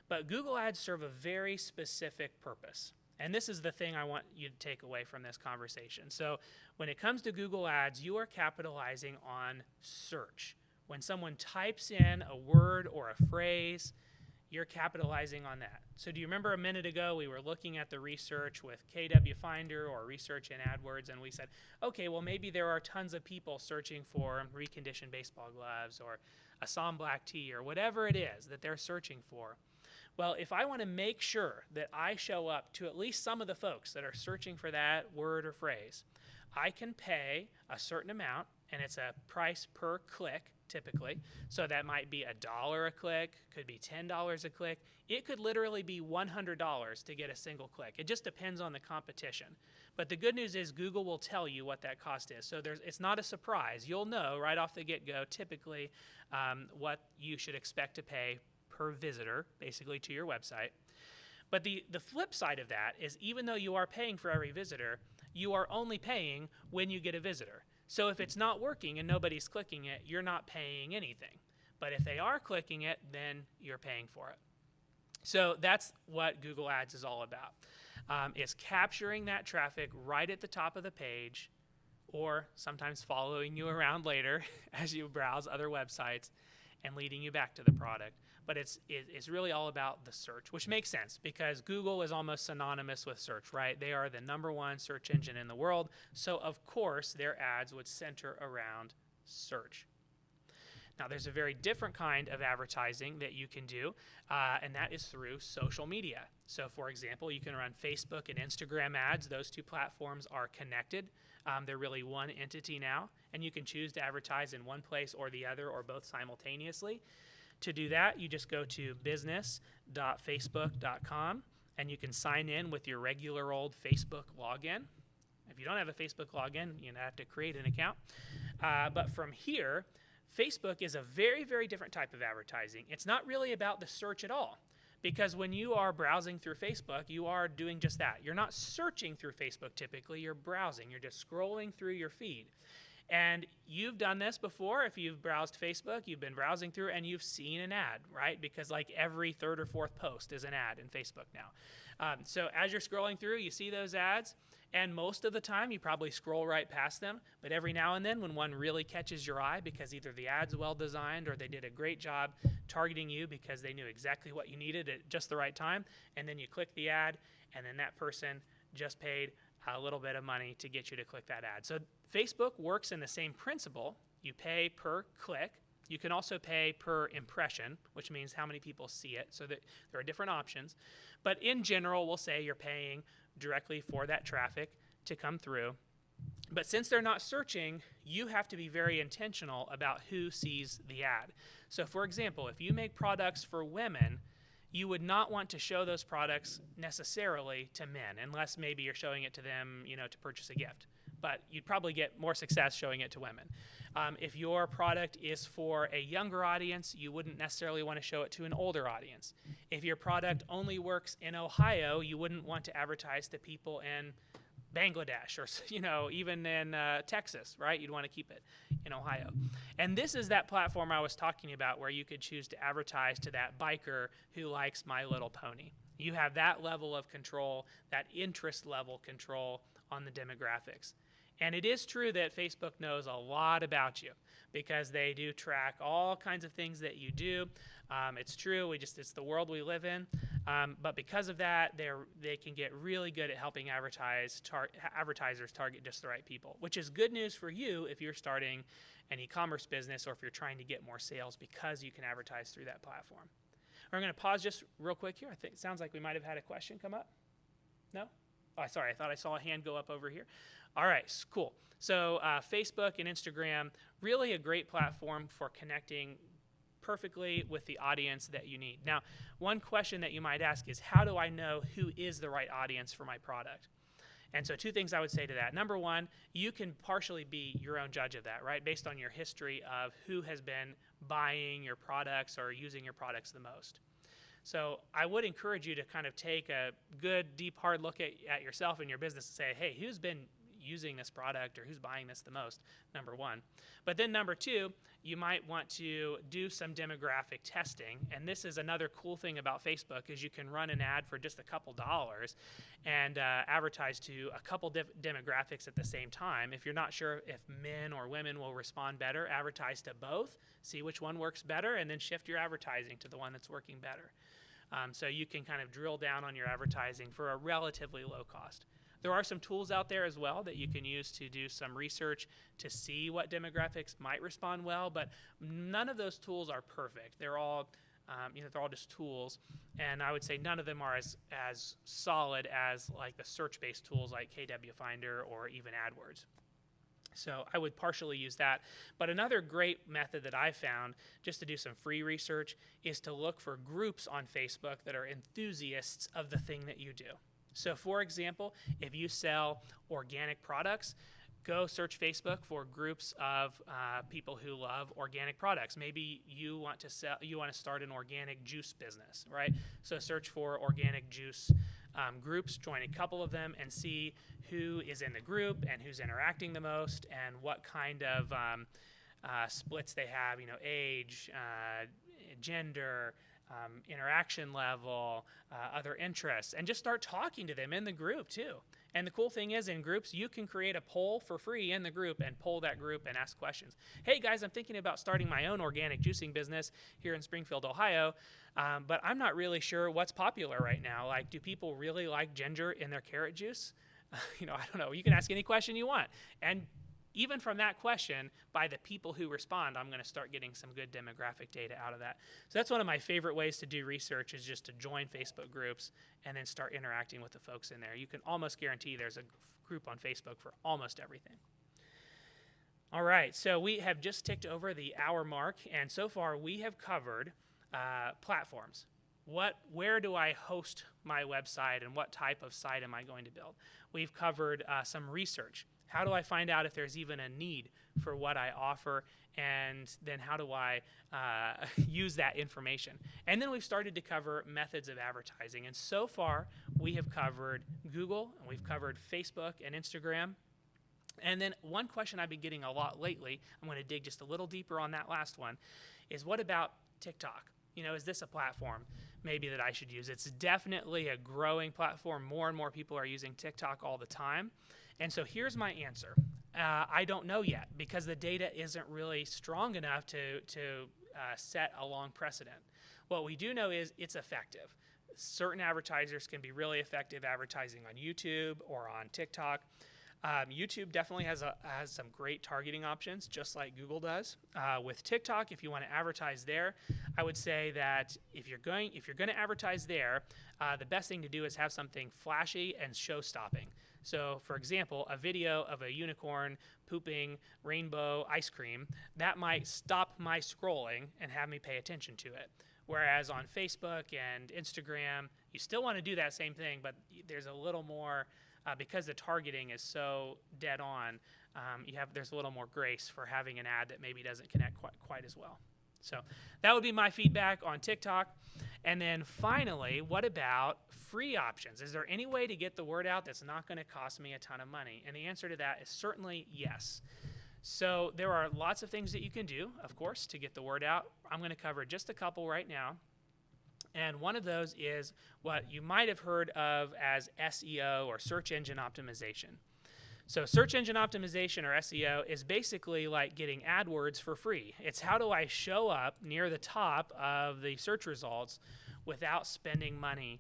But Google Ads serve a very specific purpose. And this is the thing I want you to take away from this conversation. So when it comes to Google Ads, you are capitalizing on search. When someone types in a word or a phrase, you're capitalizing on that. So do you remember a minute ago we were looking at the research with KW Finder or research in AdWords, and we said, okay, well maybe there are tons of people searching for reconditioned baseball gloves or Assam black tea or whatever it is that they're searching for. Well, if I want to make sure that I show up to at least some of the folks that are searching for that word or phrase, I can pay a certain amount, and it's a price per click typically. So that might be $1 a click, could be $10 a click. It could literally be $100 to get a single click. It just depends on the competition. But the good news is Google will tell you what that cost is. So it's not a surprise. You'll know right off the get-go typically what you should expect to pay per visitor, basically, to your website. But the flip side of that is even though you are paying for every visitor, you are only paying when you get a visitor. So if it's not working and nobody's clicking it, you're not paying anything. But if they are clicking it, then you're paying for it. So that's what Google Ads is all about. It's capturing that traffic right at the top of the page, or sometimes following you around later as you browse other websites and leading you back to the product. But it's really all about the search, which makes sense because Google is almost synonymous with search, right? They are the #1 search engine in the world. So of course their ads would center around search. Now there's a very different kind of advertising that you can do, and that is through social media. So for example, you can run Facebook and Instagram ads. Those two platforms are connected. They're really one entity now, and you can choose to advertise in one place or the other or both simultaneously. To do that, you just go to business.facebook.com, and you can sign in with your regular old Facebook login. If you don't have a Facebook login, you have to create an account. But from here, Facebook is a very, very different type of advertising. It's not really about the search at all, because when you are browsing through Facebook, you are doing just that. You're not searching through Facebook typically, you're browsing. You're just scrolling through your feed. And you've done this before. If you've browsed Facebook, you've been browsing through and you've seen an ad, right? Because like every third or fourth post is an ad in Facebook now. So as you're scrolling through, you see those ads, and most of the time you probably scroll right past them. But every now and then when one really catches your eye because either the ad's well designed or they did a great job targeting you because they knew exactly what you needed at just the right time, and then you click the ad, and then that person just paid a little bit of money to get you to click that ad. So Facebook works in the same principle. You pay per click. You can also pay per impression, which means how many people see it. So that there are different options. But in general, we'll say you're paying directly for that traffic to come through. But since they're not searching, you have to be very intentional about who sees the ad. So for example, if you make products for women, you would not want to show those products necessarily to men, unless maybe you're showing it to them, to purchase a gift. But you'd probably get more success showing it to women. If your product is for a younger audience, you wouldn't necessarily want to show it to an older audience. If your product only works in Ohio, you wouldn't want to advertise to people in Bangladesh or even in Texas, right? You'd want to keep it in Ohio. And this is that platform I was talking about where you could choose to advertise to that biker who likes My Little Pony. You have that level of control, that interest level control on the demographics. And it is true that Facebook knows a lot about you because they do track all kinds of things that you do. It's true, it's the world we live in. But because of that, they can get really good at helping advertisers target just the right people, which is good news for you if you're starting an e-commerce business or if you're trying to get more sales because you can advertise through that platform. I'm going to pause just real quick here. I think it sounds like we might have had a question come up. No? Oh, sorry, I thought I saw a hand go up over here. All right, cool. So Facebook and Instagram, really a great platform for connecting perfectly with the audience that you need. Now, one question that you might ask is, how do I know who is the right audience for my product? And so two things I would say to that. Number one, you can partially be your own judge of that, right? Based on your history of who has been buying your products or using your products the most. So I would encourage you to kind of take a good, deep, hard look at yourself and your business and say, hey, who's been using this product or who's buying this the most, number one. But then number two, you might want to do some demographic testing. And this is another cool thing about Facebook is you can run an ad for just a couple dollars and advertise to a couple demographics at the same time. If you're not sure if men or women will respond better, advertise to both, see which one works better, and then shift your advertising to the one that's working better. So you can kind of drill down on your advertising for a relatively low cost. There are some tools out there as well that you can use to do some research to see what demographics might respond well, but none of those tools are perfect. They're all, they're all just tools, and I would say none of them are as solid as like the search-based tools like KW Finder or even Adwords. So I would partially use that. But another great method that I found just to do some free research is to look for groups on Facebook that are enthusiasts of the thing that you do. So for example, if you sell organic products, go search Facebook for groups of people who love organic products. Maybe you want to start an organic juice business, right? So search for organic juice groups, join a couple of them, and see who is in the group and who's interacting the most and what kind of splits they have, age, gender, interaction level, other interests, and just start talking to them in the group too. And the cool thing is in groups, you can create a poll for free in the group and poll that group and ask questions. Hey guys, I'm thinking about starting my own organic juicing business here in Springfield, Ohio, but I'm not really sure what's popular right now. Like, do people really like ginger in their carrot juice? I don't know. You can ask any question you want. And even from that question, by the people who respond, I'm going to start getting some good demographic data out of that. So that's one of my favorite ways to do research is just to join Facebook groups and then start interacting with the folks in there. You can almost guarantee there's a group on Facebook for almost everything. All right, so we have just ticked over the hour mark, and so far we have covered platforms. Where do I host my website and what type of site am I going to build? We've covered some research. How do I find out if there's even a need for what I offer, and then how do I use that information? And then we've started to cover methods of advertising. And so far, we have covered Google, and we've covered Facebook and Instagram. And then one question I've been getting a lot lately, I'm going to dig just a little deeper on that last one, is what about TikTok? Is this a platform maybe that I should use? It's definitely a growing platform. More and more people are using TikTok all the time. And so here's my answer. I don't know yet because the data isn't really strong enough to set a long precedent. What we do know is it's effective. Certain advertisers can be really effective advertising on YouTube or on TikTok. YouTube definitely has some great targeting options, just like Google does. With TikTok, if you want to advertise there, I would say that if you're going to advertise there, the best thing to do is have something flashy and show-stopping. So, for example, a video of a unicorn pooping rainbow ice cream, that might stop my scrolling and have me pay attention to it. Whereas on Facebook and Instagram, you still want to do that same thing, but there's a little more, because the targeting is so dead on, there's a little more grace for having an ad that maybe doesn't connect quite as well. So that would be my feedback on TikTok. And then finally, what about free options? Is there any way to get the word out that's not going to cost me a ton of money? And the answer to that is certainly yes. So there are lots of things that you can do, of course, to get the word out. I'm going to cover just a couple right now. And one of those is what you might have heard of as SEO, or search engine optimization. So search engine optimization, or SEO, is basically like getting AdWords for free. It's how do I show up near the top of the search results without spending money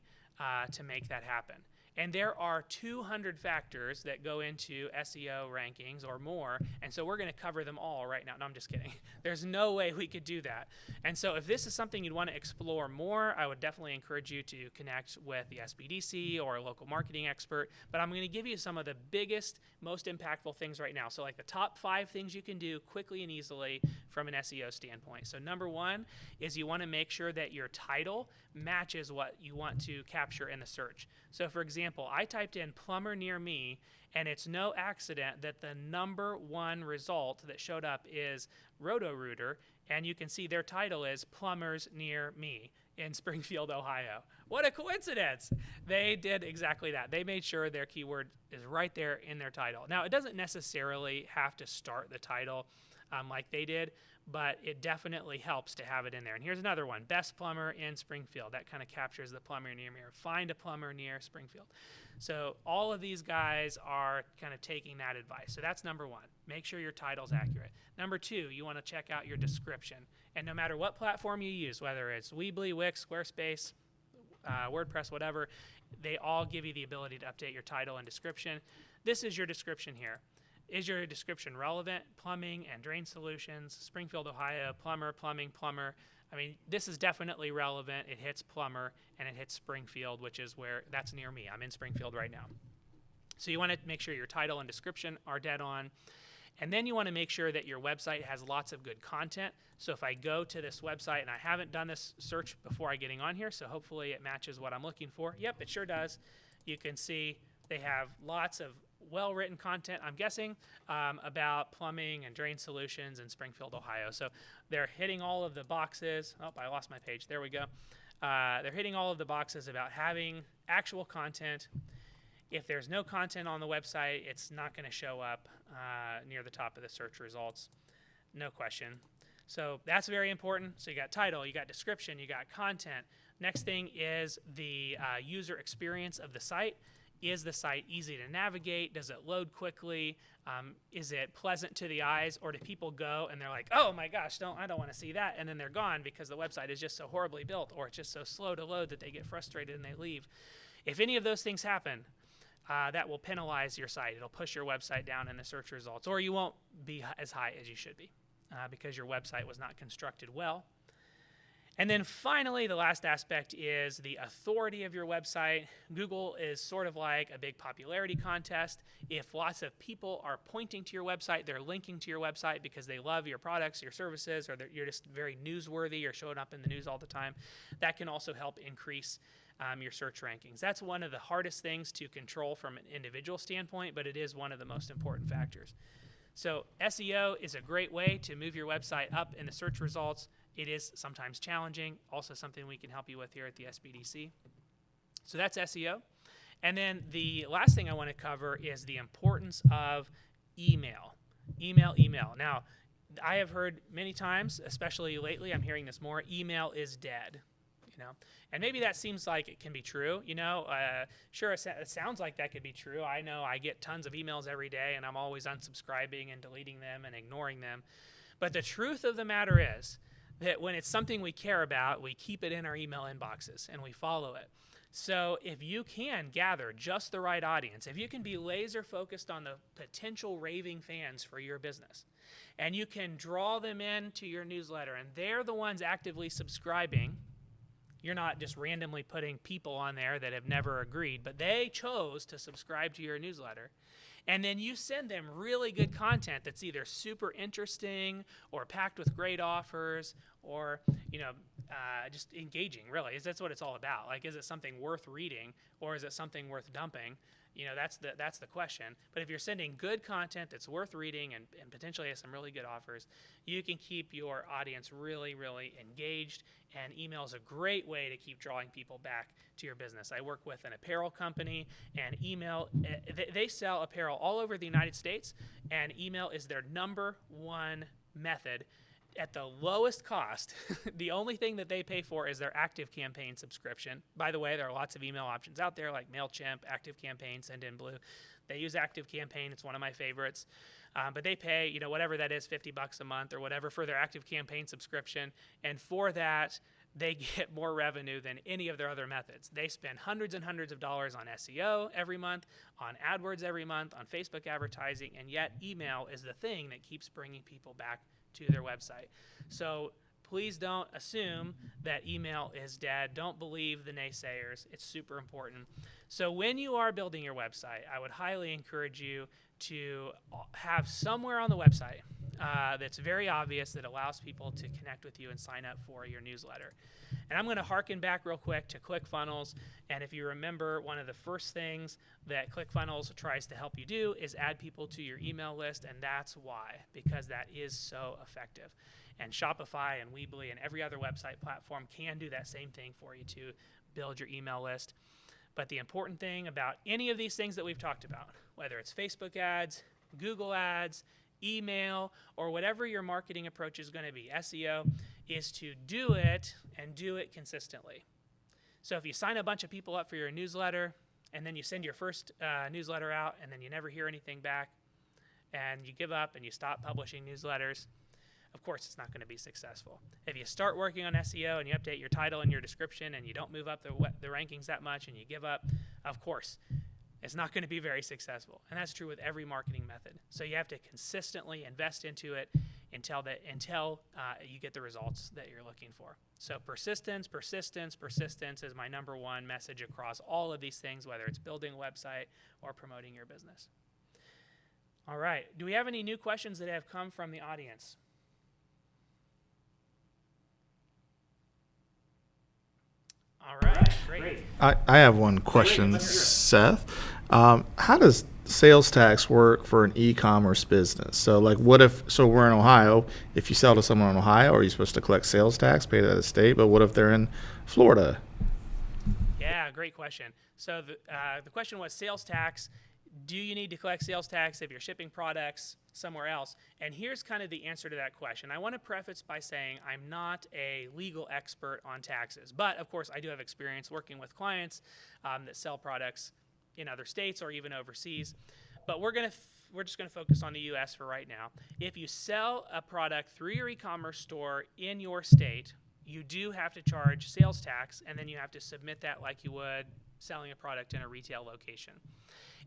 to make that happen. And there are 200 factors that go into SEO rankings or more, and so we're going to cover them all right now. No, I'm just kidding. There's no way we could do that. And so if this is something you'd want to explore more, I would definitely encourage you to connect with the SBDC or a local marketing expert. But I'm going to give you some of the biggest, most impactful things right now. So like the top 5 things you can do quickly and easily from an SEO standpoint. So number 1 is you want to make sure that your title matches what you want to capture in the search. So for example, I typed in plumber near me, and it's no accident that the number 1 result that showed up is Roto-Rooter, and you can see their title is Plumbers Near Me in Springfield, Ohio. What a coincidence! They did exactly that. They made sure their keyword is right there in their title. Now, it doesn't necessarily have to start the title like they did, but it definitely helps to have it in there. And here's another one, best plumber in Springfield. That kind of captures the plumber near me, or find a plumber near Springfield. So all of these guys are kind of taking that advice. So that's number 1. Make sure your title's accurate. Number 2, you want to check out your description. And no matter what platform you use, whether it's Weebly, Wix, Squarespace, WordPress, whatever, they all give you the ability to update your title and description. This is your description here. Is your description relevant? Plumbing and drain solutions, Springfield, Ohio, plumber, plumbing, plumber. I mean, this is definitely relevant. It hits plumber and it hits Springfield, which is where that's near me. I'm in Springfield right now. So you want to make sure your title and description are dead on. And then you want to make sure that your website has lots of good content. So if I go to this website, and I haven't done this search before getting on here, so hopefully it matches what I'm looking for. Yep, it sure does. You can see they have lots of well-written content, I'm guessing, about plumbing and drain solutions in Springfield, Ohio. So they're hitting all of the boxes. Oh, I lost my page. There we go. They're hitting all of the boxes about having actual content. If there's no content on the website, it's not going to show up near the top of the search results. No question. So that's very important. So you got title, you got description, you got content. Next thing is the user experience of the site. Is the site easy to navigate? Does it load quickly? Is it pleasant to the eyes? Or do people go and they're like, oh my gosh, I don't want to see that, and then they're gone because the website is just so horribly built, or it's just so slow to load that they get frustrated and they leave. If any of those things happen, that will penalize your site. It'll push your website down in the search results, or you won't be as high as you should be because your website was not constructed well. And then finally, the last aspect is the authority of your website. Google is sort of like a big popularity contest. If lots of people are pointing to your website, they're linking to your website because they love your products, your services, or you're just very newsworthy, you're showing up in the news all the time, that can also help increase your search rankings. That's one of the hardest things to control from an individual standpoint, but it is one of the most important factors. So SEO is a great way to move your website up in the search results. It is sometimes challenging, also something we can help you with here at the SBDC. So that's SEO. And then the last thing I want to cover is the importance of email. Email. Now, I have heard many times, especially lately, I'm hearing this more, email is dead. And maybe that seems like it can be true. Sure, it sounds like that could be true. I know I get tons of emails every day, and I'm always unsubscribing and deleting them and ignoring them. But the truth of the matter is that when it's something we care about, we keep it in our email inboxes and we follow it. So if you can gather just the right audience, if you can be laser focused on the potential raving fans for your business, and you can draw them into your newsletter, and they're the ones actively subscribing, you're not just randomly putting people on there that have never agreed, but they chose to subscribe to your newsletter. And then you send them really good content that's either super interesting or packed with great offers or, just engaging, really. That's what it's all about. Like, is it something worth reading or is it something worth dumping? That's the question. But if you're sending good content that's worth reading and potentially has some really good offers, you can keep your audience really, really engaged. And email is a great way to keep drawing people back to your business. I work with an apparel company, and email, they sell apparel all over the United States, and email is their number one method at the lowest cost. The only thing that they pay for is their Active Campaign subscription. By the way, there are lots of email options out there like MailChimp, Active Campaign, Sendinblue. They use Active Campaign. It's one of my favorites. But they pay, whatever that is, $50 a month or whatever for their Active Campaign subscription. And for that, they get more revenue than any of their other methods. They spend hundreds and hundreds of dollars on SEO every month, on AdWords every month, on Facebook advertising, and yet email is the thing that keeps bringing people back to their website. So please don't assume that email is dead. Don't believe the naysayers. It's super important. So when you are building your website, I would highly encourage you to have somewhere on the website that's very obvious that allows people to connect with you and sign up for your newsletter. And I'm going to harken back real quick to ClickFunnels. And if you remember, one of the first things that ClickFunnels tries to help you do is add people to your email list. And that's why, because that is so effective. And Shopify and Weebly and every other website platform can do that same thing for you to build your email list. But the important thing about any of these things that we've talked about, whether it's Facebook ads, Google ads, email, or whatever your marketing approach is going to be, SEO, is to do it and do it consistently. So if you sign a bunch of people up for your newsletter and then you send your first newsletter out and then you never hear anything back and you give up and you stop publishing newsletters, of course it's not going to be successful. If you start working on SEO and you update your title and your description and you don't move up the rankings that much and you give up, of course it's not going to be very successful. And that's true with every marketing method. So you have to consistently invest into it until you get the results that you're looking for. So persistence is my number one message across all of these things, whether it's building a website or promoting your business. All right. Do we have any new questions that have come from the audience? All right, great. I have one question, Seth. How does sales tax work for an e-commerce business? So we're in Ohio. If you sell to someone in Ohio, are you supposed to collect sales tax, pay to the state? But what if they're in Florida? Yeah, great question. So the question was sales tax. Do you need to collect sales tax if you're shipping products somewhere else? And here's kind of the answer to that question. I want to preface by saying I'm not a legal expert on taxes, but of course I do have experience working with clients that sell products in other states or even overseas. But we're just going to focus on the U.S. for right now. If you sell a product through your e-commerce store in your state, you do have to charge sales tax, and then you have to submit that like you would selling a product in a retail location.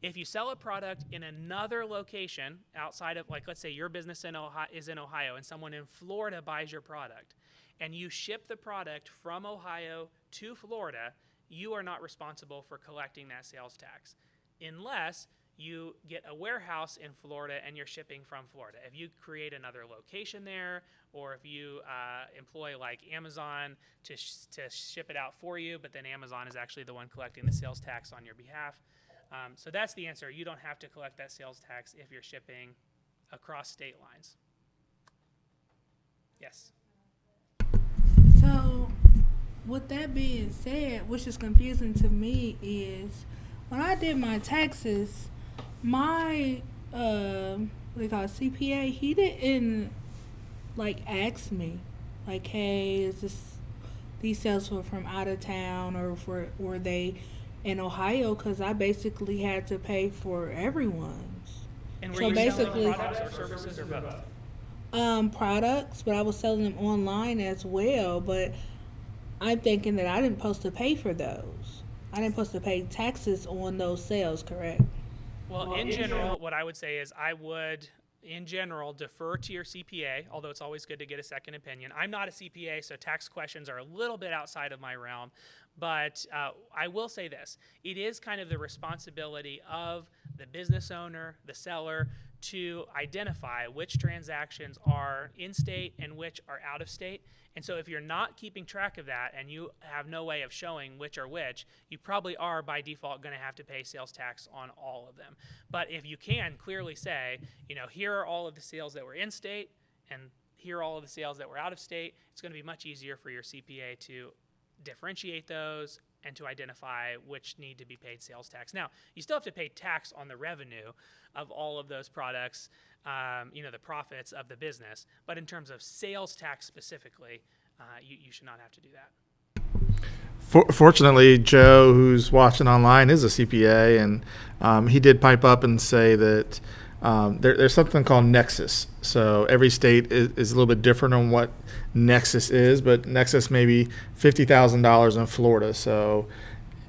If you sell a product in another location outside of, let's say your business is in Ohio and someone in Florida buys your product, and you ship the product from Ohio to Florida, you are not responsible for collecting that sales tax unless you get a warehouse in Florida and you're shipping from Florida. If you create another location there, or if you employ like Amazon to ship it out for you, but then Amazon is actually the one collecting the sales tax on your behalf. So that's the answer. You don't have to collect that sales tax if you're shipping across state lines. Yes? So, with that being said, which is confusing to me, is when I did my taxes, my what they call it, CPA, he didn't like ask me, like, hey, is this these sales were from out of town or were they in Ohio? Because I basically had to pay for everyone's. And were So you selling basically, products or services or both? products, but I was selling them online as well. But I'm thinking that I didn't supposed to pay for those. I didn't supposed to pay taxes on those sales, correct? Well, in general, what I would say is I would, in general, defer to your CPA, although it's always good to get a second opinion. I'm not a CPA, so tax questions are a little bit outside of my realm. But I will say this. It is kind of the responsibility of the business owner, the seller, to identify which transactions are in-state and which are out-of-state. And so if you're not keeping track of that and you have no way of showing which are which, you probably are by default going to have to pay sales tax on all of them. But if you can clearly say, here are all of the sales that were in-state and here are all of the sales that were out-of-state, it's going to be much easier for your CPA to differentiate those and to identify which need to be paid sales tax. Now, you still have to pay tax on the revenue of all of those products, the profits of the business. But in terms of sales tax specifically, you should not have to do that. Fortunately, Joe, who's watching online, is a CPA, and he did pipe up and say that there's something called Nexus. So every state is a little bit different on what Nexus is, but Nexus may be $50,000 in Florida. So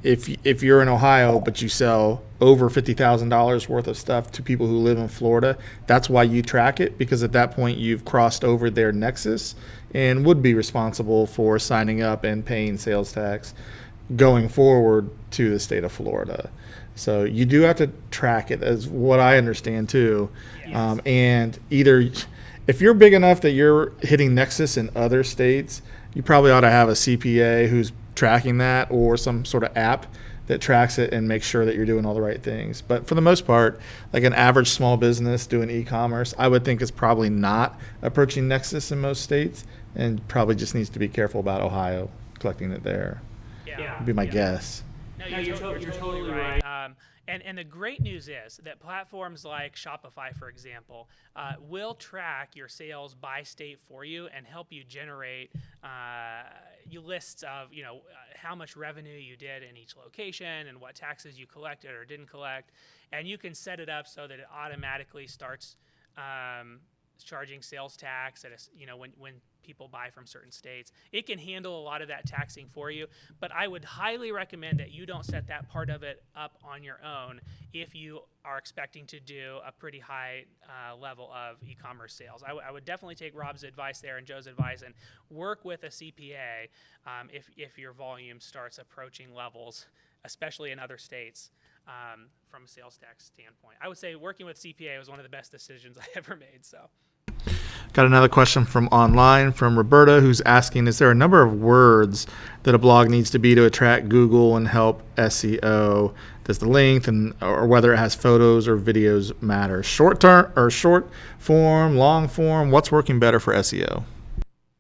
if you're in Ohio but you sell over $50,000 worth of stuff to people who live in Florida, that's why you track it, because at that point you've crossed over their Nexus and would be responsible for signing up and paying sales tax going forward to the state of Florida. So you do have to track it, as what I understand too. Yes. And either if you're big enough that you're hitting Nexus in other states, you probably ought to have a CPA who's tracking that, or some sort of app that tracks it and makes sure that you're doing all the right things. But for the most part, like an average small business doing e-commerce, I would think is probably not approaching Nexus in most states, and probably just needs to be careful about Ohio collecting it there. Yeah. Would be my guess. No, you're totally right. And the great news is that platforms like Shopify, for example, will track your sales by state for you and help you generate lists of how much revenue you did in each location and what taxes you collected or didn't collect, and you can set it up so that it automatically starts charging sales tax when people buy from certain states. It can handle a lot of that taxing for you, but I would highly recommend that you don't set that part of it up on your own if you are expecting to do a pretty high level of e-commerce sales. I would definitely take Rob's advice there and Joe's advice and work with a CPA if your volume starts approaching levels, especially in other states, from a sales tax standpoint. I would say working with CPA was one of the best decisions I ever made. So. Got another question from online from Roberta, who's asking, is there a number of words that a blog needs to be to attract Google and help SEO? Does the length or whether it has photos or videos matter? Short term or short form, long form? What's working better for SEO?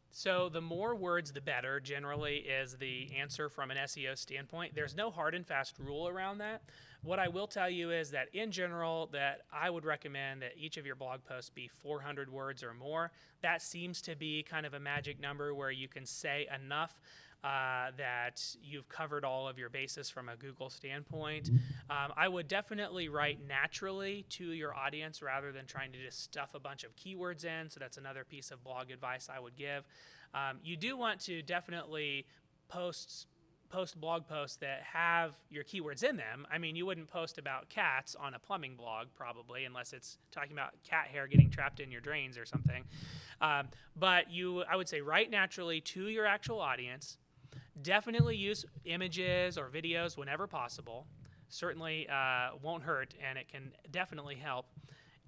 So the more words, the better, generally, is the answer from an SEO standpoint. There's no hard and fast rule around that. What I will tell you is that in general, that I would recommend that each of your blog posts be 400 words or more. That seems to be kind of a magic number where you can say enough that you've covered all of your bases from a Google standpoint. I would definitely write naturally to your audience rather than trying to just stuff a bunch of keywords in. So that's another piece of blog advice I would give. You do want to definitely post blog posts that have your keywords in them. I mean, you wouldn't post about cats on a plumbing blog probably, unless it's talking about cat hair getting trapped in your drains or something. But I would say write naturally to your actual audience. Definitely use images or videos whenever possible. Certainly won't hurt, and it can definitely help.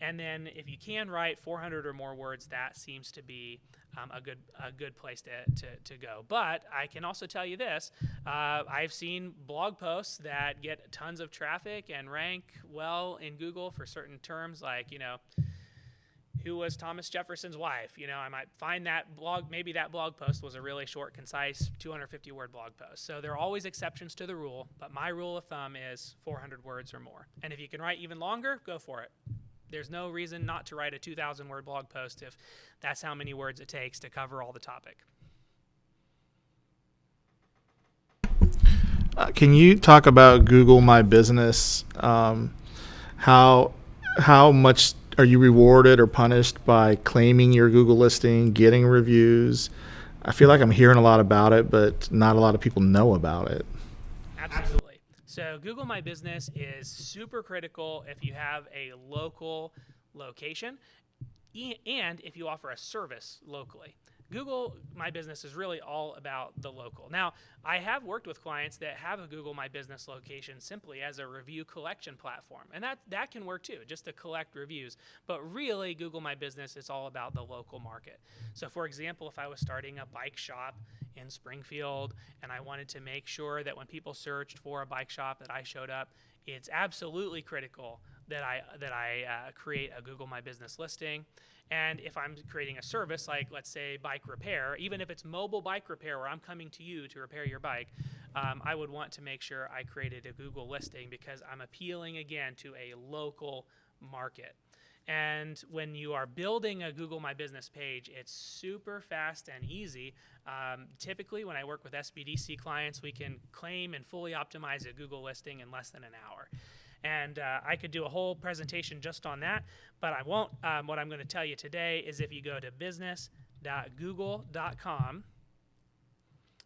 And then if you can write 400 or more words, that seems to be a good place to go. But I can also tell you this. I've seen blog posts that get tons of traffic and rank well in Google for certain terms, like, who was Thomas Jefferson's wife? I might find that blog, maybe that blog post was a really short, concise 250-word blog post. So there are always exceptions to the rule, but my rule of thumb is 400 words or more. And if you can write even longer, go for it. There's no reason not to write a 2,000 word blog post if that's how many words it takes to cover all the topic. Can you talk about Google My Business? How much are you rewarded or punished by claiming your Google listing, getting reviews? I feel like I'm hearing a lot about it, but not a lot of people know about it. Absolutely. So Google My Business is super critical if you have a local location and if you offer a service locally. Google My Business is really all about the local. Now, I have worked with clients that have a Google My Business location simply as a review collection platform, and that can work too, just to collect reviews. But really, Google My Business is all about the local market. So for example, if I was starting a bike shop in Springfield and I wanted to make sure that when people searched for a bike shop that I showed up, it's absolutely critical that I create a Google My Business listing. And if I'm creating a service like, let's say, bike repair, even if it's mobile bike repair where I'm coming to you to repair your bike, I would want to make sure I created a Google listing because I'm appealing, again, to a local market. And when you are building a Google My Business page, it's super fast and easy. Typically, when I work with SBDC clients, we can claim and fully optimize a Google listing in less than an hour. And I could do a whole presentation just on that, but I won't. What I'm going to tell you today is if you go to business.google.com,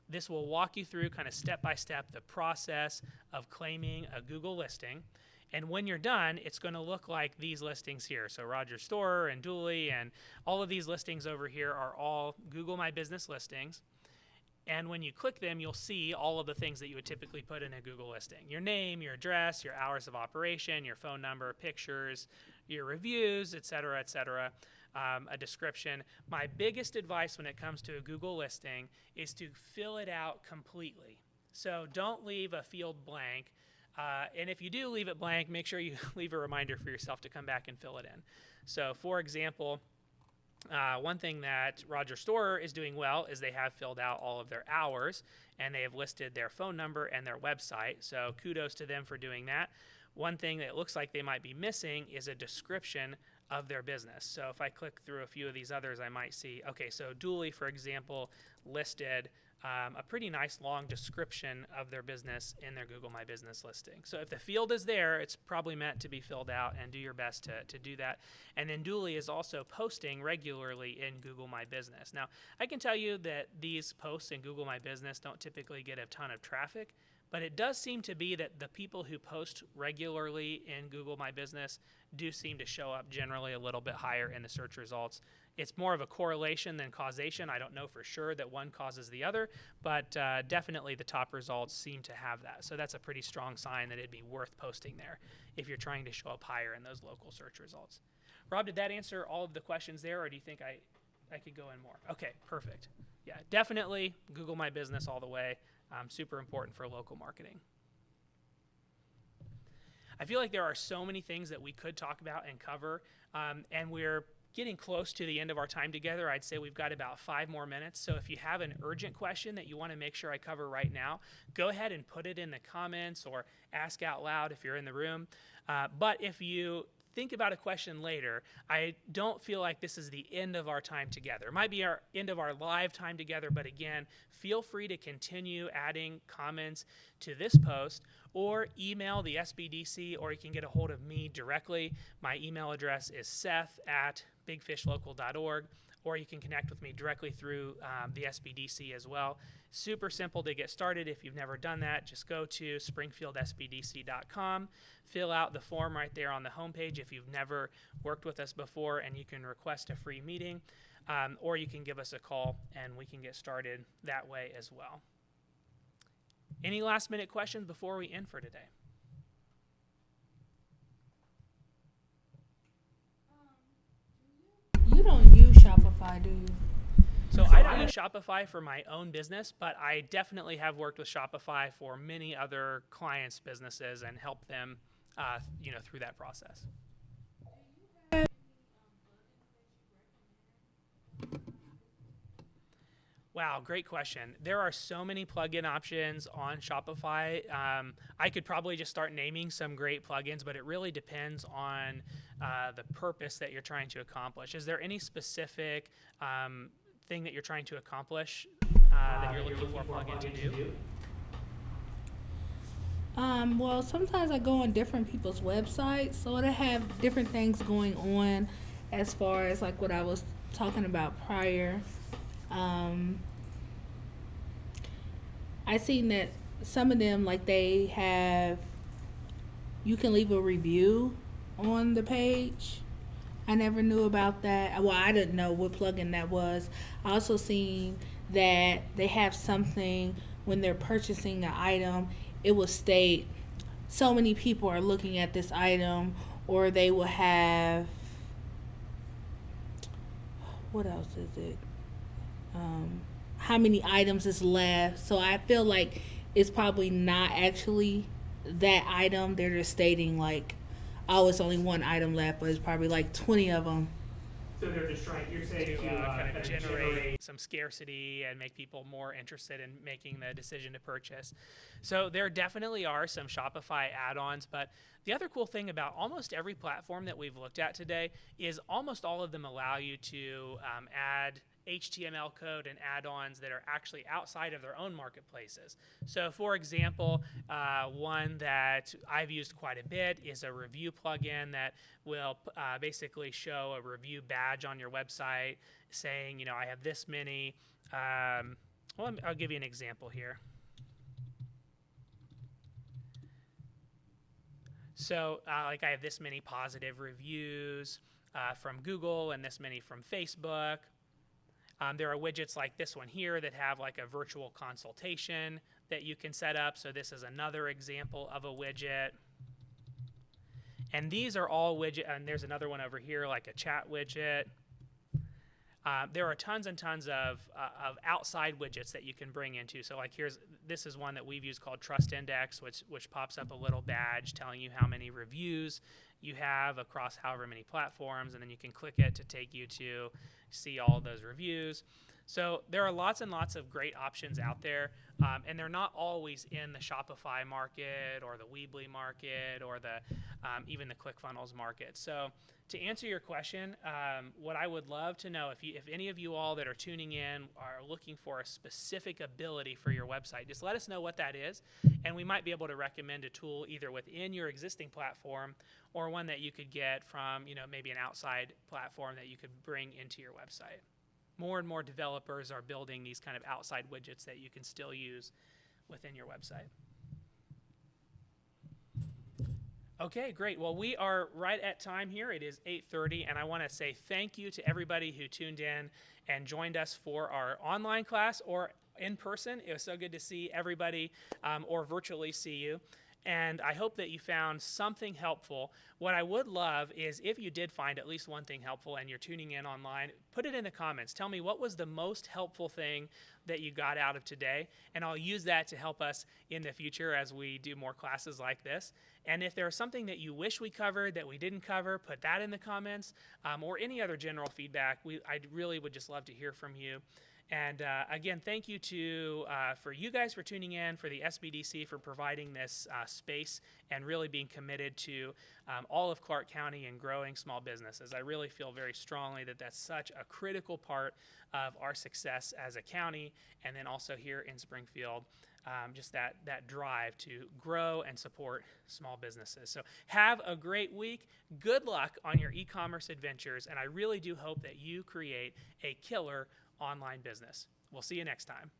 this will walk you through kind of step-by-step the process of claiming a Google listing. And when you're done, it's going to look like these listings here. So Roger's Store and Dooley and all of these listings over here are all Google My Business listings. And when you click them, you'll see all of the things that you would typically put in a Google listing. Your name, your address, your hours of operation, your phone number, pictures, your reviews, et cetera, a description. My biggest advice when it comes to a Google listing is to fill it out completely. So don't leave a field blank. And if you do leave it blank, make sure you leave a reminder for yourself to come back and fill it in. So for example, one thing that Roger's Store is doing well is they have filled out all of their hours and they have listed their phone number and their website. So kudos to them for doing that. One thing that looks like they might be missing is a description of their business. So if I click through a few of these others, I might see, okay, so Dooley, for example, listed a pretty nice long description of their business in their Google My Business listing. So if the field is there, it's probably meant to be filled out, and do your best to do that. And then Dooley is also posting regularly in Google My Business. Now, I can tell you that these posts in Google My Business don't typically get a ton of traffic, but it does seem to be that the people who post regularly in Google My Business do seem to show up generally a little bit higher in the search results. It's more of a correlation than causation. I don't know for sure that one causes the other, but definitely the top results seem to have that. So that's a pretty strong sign that it'd be worth posting there if you're trying to show up higher in those local search results. Rob, did that answer all of the questions there, or do you think I could go in more? Okay, perfect. Yeah, definitely Google My Business all the way. Super important for local marketing. I feel like there are so many things that we could talk about and cover, and we're getting close to the end of our time together. I'd say we've got about 5 more minutes. So if you have an urgent question that you want to make sure I cover right now, go ahead and put it in the comments or ask out loud if you're in the room. But if you think about a question later, I don't feel like this is the end of our time together. It might be our end of our live time together, but again, feel free to continue adding comments to this post or email the SBDC, or you can get a hold of me directly. My email address is seth@bigfishlocal.org, or you can connect with me directly through the SBDC as well. Super simple to get started. If you've never done that, just go to springfieldsbdc.com, fill out the form right there on the homepage if you've never worked with us before, and you can request a free meeting, or you can give us a call and we can get started that way as well. Any last minute questions before we end for today? You don't use Shopify, do you? So I don't use Shopify for my own business, but I definitely have worked with Shopify for many other clients' businesses and helped them, through that process. Wow, great question. There are so many plugin options on Shopify. I could probably just start naming some great plugins, but it really depends on the purpose that you're trying to accomplish. Is there any specific thing that you're trying to accomplish that you're looking for a plugin to do? Well, sometimes I go on different people's websites, so they have different things going on as far as like what I was talking about prior. I seen that some of them, like they have, you can leave a review on the page. I never knew about that. Well, I didn't know what plugin that was. I also seen that they have something when they're purchasing an item, it will state so many people are looking at this item, or they will have, what else is it? How many items is left. So I feel like it's probably not actually that item. They're just stating like, oh, it's only one item left, but it's probably like 20 of them. So they're just trying, you're saying, to kind of generate some scarcity and make people more interested in making the decision to purchase. So there definitely are some Shopify add-ons, but the other cool thing about almost every platform that we've looked at today is almost all of them allow you to add HTML code and add-ons that are actually outside of their own marketplaces. So for example, one that I've used quite a bit is a review plugin that will basically show a review badge on your website saying, I have this many. I'll give you an example here. So like I have this many positive reviews from Google and this many from Facebook. There are widgets like this one here that have like a virtual consultation that you can set up. So this is another example of a widget. And these are all widget, and there's another one over here like a chat widget. There are tons and tons of outside widgets that you can bring into. So like this is one that we've used called Trust Index, which pops up a little badge telling you how many reviews you have across however many platforms, and then you can click it to take you to see all of those reviews. So there are lots and lots of great options out there, and they're not always in the Shopify market or the Weebly market or the even the ClickFunnels market. So to answer your question, what I would love to know, if any of you all that are tuning in are looking for a specific ability for your website, just let us know what that is, and we might be able to recommend a tool either within your existing platform or one that you could get from maybe an outside platform that you could bring into your website. More and more developers are building these kind of outside widgets that you can still use within your website. Okay, great. Well, we are right at time here. It is 8:30, and I want to say thank you to everybody who tuned in and joined us for our online class or in person. It was so good to see everybody or virtually see you. And I hope that you found something helpful. What I would love is if you did find at least one thing helpful and you're tuning in online, put it in the comments. Tell me what was the most helpful thing that you got out of today, and I'll use that to help us in the future as we do more classes like this. And if there's something that you wish we covered that we didn't cover, put that in the comments, or any other general feedback. I really would just love to hear from you. And again, thank you for you guys for tuning in, for the SBDC for providing this space and really being committed to all of Clark County and growing small businesses. I really feel very strongly that that's such a critical part of our success as a county, and then also here in Springfield, just that drive to grow and support small businesses. So have a great week. Good luck on your e-commerce adventures, and I really do hope that you create a killer online business. We'll see you next time.